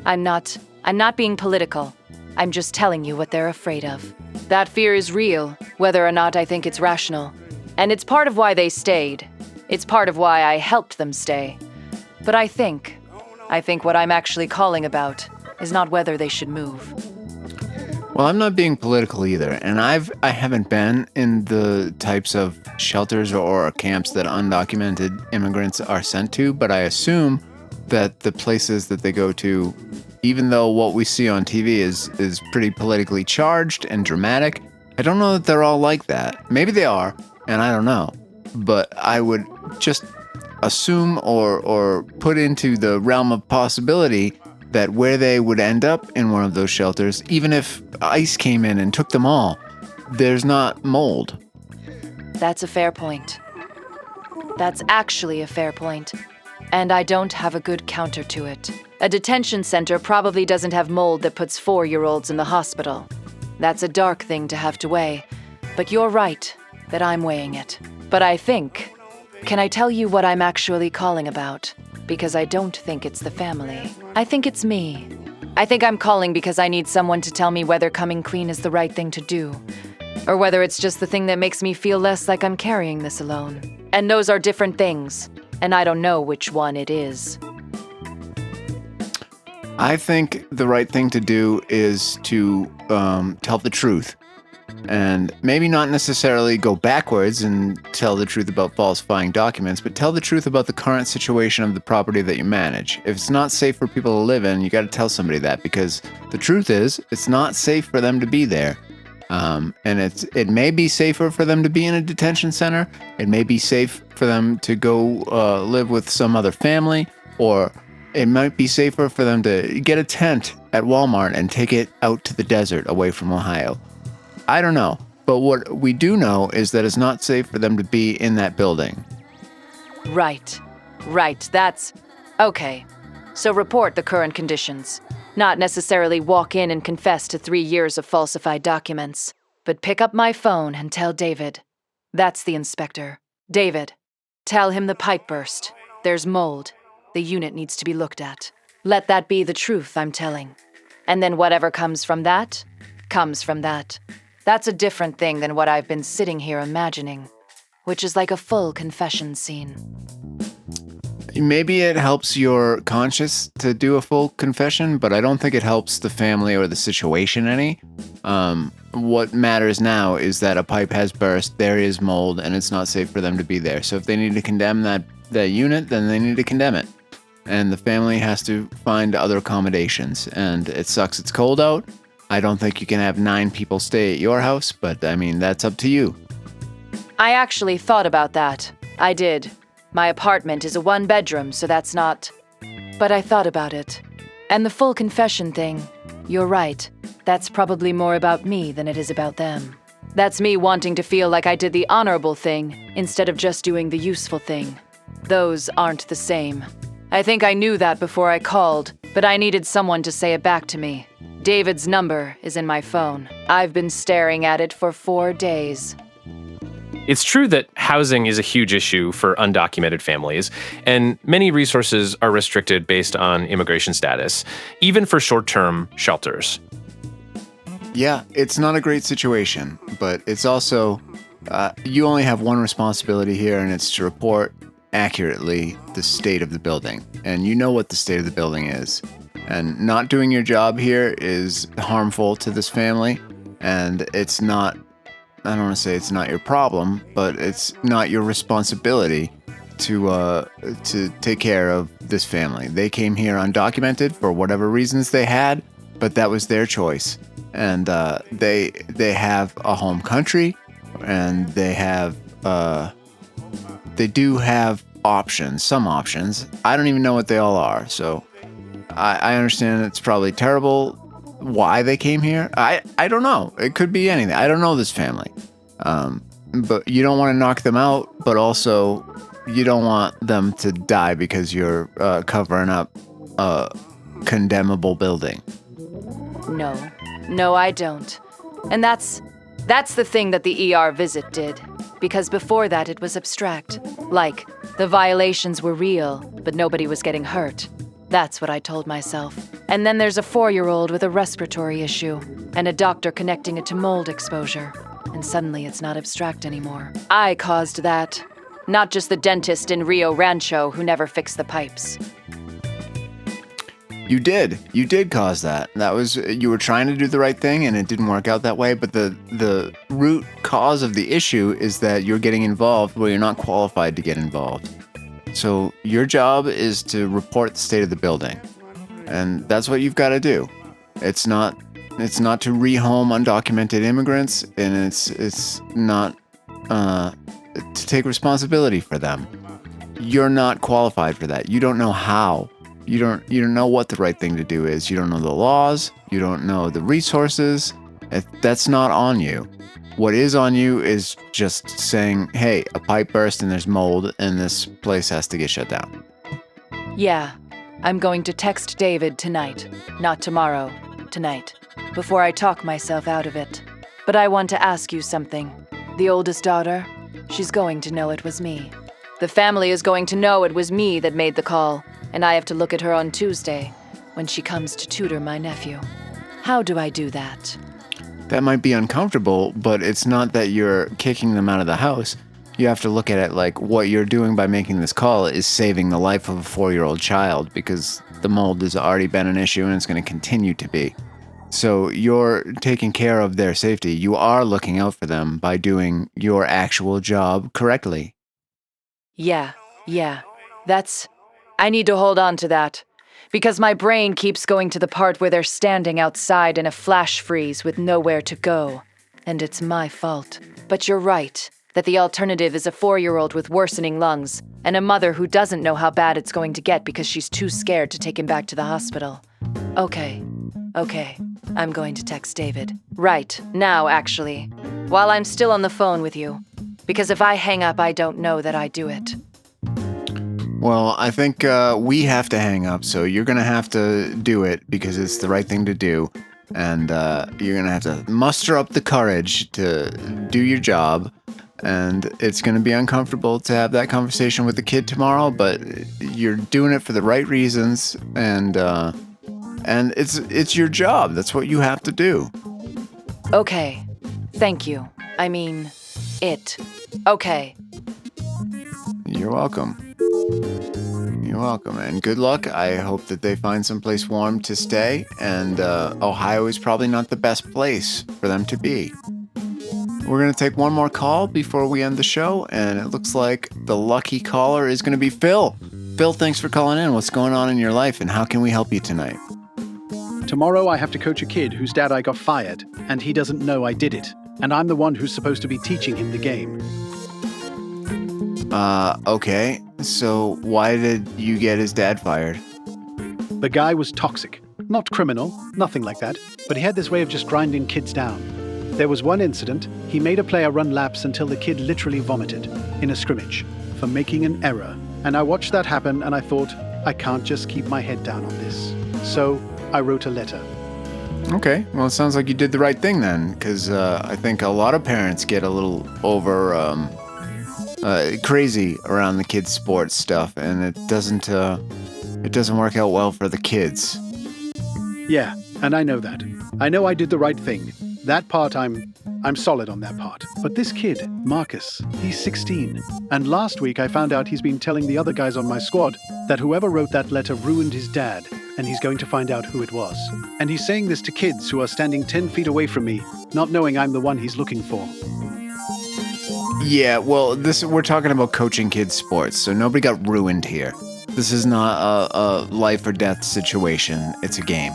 I'm not being political. I'm just telling you what they're afraid of. That fear is real, whether or not I think it's rational. And it's part of why they stayed. It's part of why I helped them stay. But I think what I'm actually calling about is not whether they should move. Well, I'm not being political either, and I haven't been in the types of shelters or camps that undocumented immigrants are sent to, but I assume that the places that they go to, even though what we see on TV is pretty politically charged and dramatic, I don't know that they're all like that. Maybe they are, and I don't know. But I would just assume or put into the realm of possibility that where they would end up in one of those shelters, even if ice came in and took them all, there's not mold. That's a fair point. That's actually a fair point. And I don't have a good counter to it. A detention center probably doesn't have mold that puts 4-year-olds in the hospital. That's a dark thing to have to weigh. But you're right that I'm weighing it. But I think... Can I tell you what I'm actually calling about? Because I don't think it's the family. I think it's me. I think I'm calling because I need someone to tell me whether coming clean is the right thing to do. Or whether it's just the thing that makes me feel less like I'm carrying this alone. And those are different things. And I don't know which one it is. I think the right thing to do is to tell the truth. And maybe not necessarily go backwards and tell the truth about falsifying documents, but tell the truth about the current situation of the property that you manage. If it's not safe for people to live in, you got to tell somebody that, because the truth is, it's not safe for them to be there. And it may be safer for them to be in a detention center. It may be safe for them to go live with some other family, or it might be safer for them to get a tent at Walmart and take it out to the desert away from Ohio. I don't know, but what we do know is that it's not safe for them to be in that building. Right, that's... Okay, so report the current conditions. Not necessarily walk in and confess to 3 years of falsified documents, but pick up my phone and tell David. That's the inspector. David, tell him the pipe burst. There's mold. The unit needs to be looked at. Let that be the truth I'm telling. And then whatever comes from that, comes from that. That's a different thing than what I've been sitting here imagining, which is like a full confession scene. Maybe it helps your conscience to do a full confession, but I don't think it helps the family or the situation any. What matters now is that a pipe has burst, there is mold, and it's not safe for them to be there. So if they need to condemn that unit, then they need to condemn it. And the family has to find other accommodations. And it sucks it's cold out. I don't think you can have 9 people stay at your house, but I mean, that's up to you. I actually thought about that. I did. My apartment is a 1-bedroom, so that's not... But I thought about it. And the full confession thing, you're right. That's probably more about me than it is about them. That's me wanting to feel like I did the honorable thing instead of just doing the useful thing. Those aren't the same. I think I knew that before I called, but I needed someone to say it back to me. David's number is in my phone. I've been staring at it for 4 days. It's true that housing is a huge issue for undocumented families, and many resources are restricted based on immigration status, even for short-term shelters. Yeah, it's not a great situation, but it's also, you only have one responsibility here, and it's to report accurately the state of the building. And you know what the state of the building is. And not doing your job here is harmful to this family, and it's not, I don't want to say it's not your problem, but it's not your responsibility to take care of this family. They came here undocumented for whatever reasons they had, but that was their choice. And they have a home country, and they do have options, some options. I don't even know what they all are, so I understand it's probably terrible why they came here. I don't know. It could be anything. I don't know this family. But you don't want to knock them out, but also you don't want them to die because you're covering up a condemnable building. No, I don't. And that's the thing that the ER visit did. Because before that, it was abstract. Like, the violations were real, but nobody was getting hurt. That's what I told myself. And then there's a 4-year-old with a respiratory issue, and a doctor connecting it to mold exposure. And suddenly it's not abstract anymore. I caused that. Not just the dentist in Rio Rancho who never fixed the pipes. You did cause that. You were trying to do the right thing and it didn't work out that way, but the root cause of the issue is that you're getting involved where you're not qualified to get involved. So your job is to report the state of the building. And that's what you've got to do. It's not to rehome undocumented immigrants, and it's not to take responsibility for them. You're not qualified for that. You don't know how. You don't know what the right thing to do is. You don't know the laws. You don't know the resources. That's not on you. What is on you is just saying, hey, a pipe burst and there's mold and this place has to get shut down. Yeah, I'm going to text David tonight. Not tomorrow, tonight. Before I talk myself out of it. But I want to ask you something. The oldest daughter, she's going to know it was me. The family is going to know it was me that made the call, and I have to look at her on Tuesday when she comes to tutor my nephew. How do I do that? That might be uncomfortable, but it's not that you're kicking them out of the house. You have to look at it like what you're doing by making this call is saving the life of a 4-year-old child, because the mold has already been an issue and it's going to continue to be. So you're taking care of their safety. You are looking out for them by doing your actual job correctly. Yeah. I need to hold on to that. Because my brain keeps going to the part where they're standing outside in a flash freeze with nowhere to go. And it's my fault. But you're right, that the alternative is a 4-year-old with worsening lungs, and a mother who doesn't know how bad it's going to get because she's too scared to take him back to the hospital. Okay. I'm going to text David. Right, now actually. While I'm still on the phone with you. Because if I hang up, I don't know that I do it. Well, I think we have to hang up, so you're going to have to do it because it's the right thing to do. And you're going to have to muster up the courage to do your job. And it's going to be uncomfortable to have that conversation with the kid tomorrow, but you're doing it for the right reasons. And it's your job. That's what you have to do. Okay. Thank you. I mean, it. Okay. You're welcome. You're welcome, and good luck. I hope that they find someplace warm to stay, and Ohio is probably not the best place for them to be. We're going to take one more call before we end the show, and it looks like the lucky caller is going to be Phil. Phil, thanks for calling in. What's going on in your life, and how can we help you tonight? Tomorrow I have to coach a kid whose dad I got fired, and he doesn't know I did it, and I'm the one who's supposed to be teaching him the game. Okay. So why did you get his dad fired? The guy was toxic. Not criminal, nothing like that, but he had this way of just grinding kids down. There was one incident, he made a player run laps until the kid literally vomited in a scrimmage for making an error. And I watched that happen and I thought, I can't just keep my head down on this. So I wrote a letter. Okay, well, it sounds like you did the right thing then, because I think a lot of parents get a little crazy around the kids' sports stuff, and it doesn't work out well for the kids. Yeah, and I know that. I know I did the right thing. That part, I'm solid on that part. But this kid, Marcus, he's 16. And last week I found out he's been telling the other guys on my squad that whoever wrote that letter ruined his dad, and he's going to find out who it was. And he's saying this to kids who are standing 10 feet away from me, not knowing I'm the one he's looking for. Yeah, well, we're talking about coaching kids' sports, so nobody got ruined here. This is not a life or death situation. It's a game.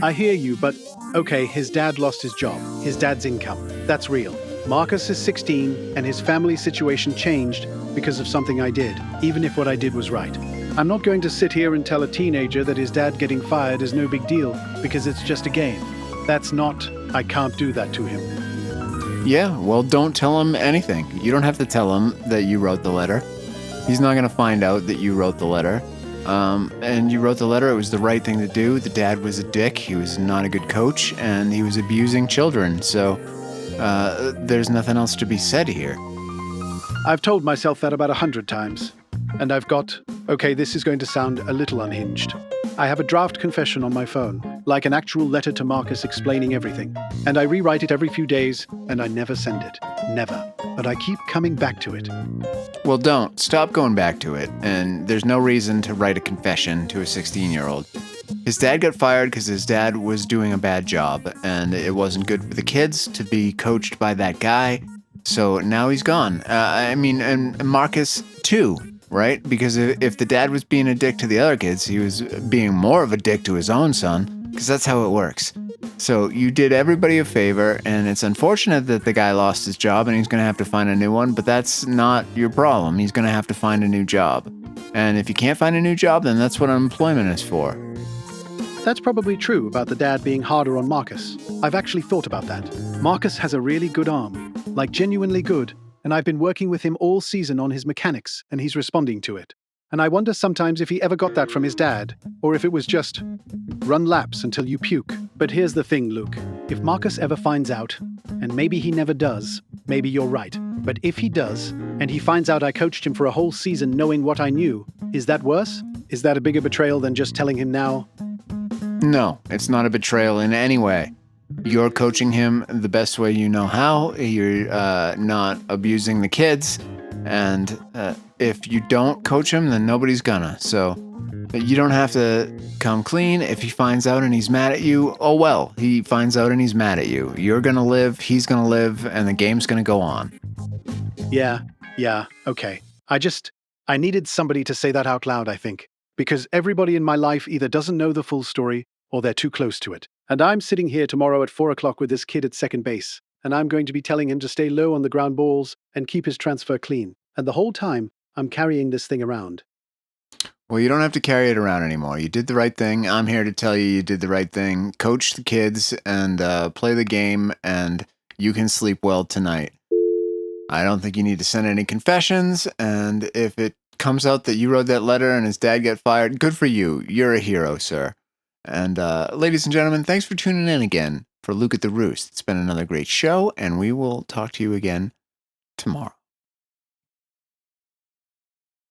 I hear you, but okay, his dad lost his job, his dad's income. That's real. Marcus is 16, and his family situation changed because of something I did, even if what I did was right. I'm not going to sit here and tell a teenager that his dad getting fired is no big deal because it's just a game. I can't do that to him. Yeah, well, don't tell him anything. You don't have to tell him that you wrote the letter. He's not going to find out that you wrote the letter. And you wrote the letter. It was the right thing to do. The dad was a dick. He was not a good coach, and he was abusing children. So there's nothing else to be said here. I've told myself that about 100 times. And okay, this is going to sound a little unhinged. I have a draft confession on my phone, like an actual letter to Marcus explaining everything. And I rewrite it every few days, and I never send it. Never. But I keep coming back to it. Well, don't. Stop going back to it. And there's no reason to write a confession to a 16-year-old. His dad got fired because his dad was doing a bad job, and it wasn't good for the kids to be coached by that guy. So now he's gone. And Marcus, too. Right? Because if the dad was being a dick to the other kids, he was being more of a dick to his own son, because that's how it works. So you did everybody a favor, and it's unfortunate that the guy lost his job and he's going to have to find a new one, but that's not your problem. He's going to have to find a new job. And if you can't find a new job, then that's what unemployment is for. That's probably true about the dad being harder on Marcus. I've actually thought about that. Marcus has a really good arm, like genuinely good. And I've been working with him all season on his mechanics, and he's responding to it. And I wonder sometimes if he ever got that from his dad, or if it was just run laps until you puke. But here's the thing, Luke. If Marcus ever finds out, and maybe he never does, maybe you're right. But if he does, and he finds out I coached him for a whole season knowing what I knew, is that worse? Is that a bigger betrayal than just telling him now? No, it's not a betrayal in any way. You're coaching him the best way you know how. You're not abusing the kids. And if you don't coach him, then nobody's gonna. So you don't have to come clean. If he finds out and he's mad at you, oh well. He finds out and he's mad at you. You're gonna live, he's gonna live, and the game's gonna go on. Yeah, okay. I needed somebody to say that out loud, I think. Because everybody in my life either doesn't know the full story or they're too close to it. And I'm sitting here tomorrow at 4 o'clock with this kid at second base, and I'm going to be telling him to stay low on the ground balls and keep his transfer clean. And the whole time, I'm carrying this thing around. Well, you don't have to carry it around anymore. You did the right thing. I'm here to tell you did the right thing. Coach the kids and play the game, and you can sleep well tonight. I don't think you need to send any confessions, and if it comes out that you wrote that letter and his dad got fired, good for you. You're a hero, sir. And ladies and gentlemen, thanks for tuning in again for Luke at the Roost. It's been another great show, and we will talk to you again tomorrow.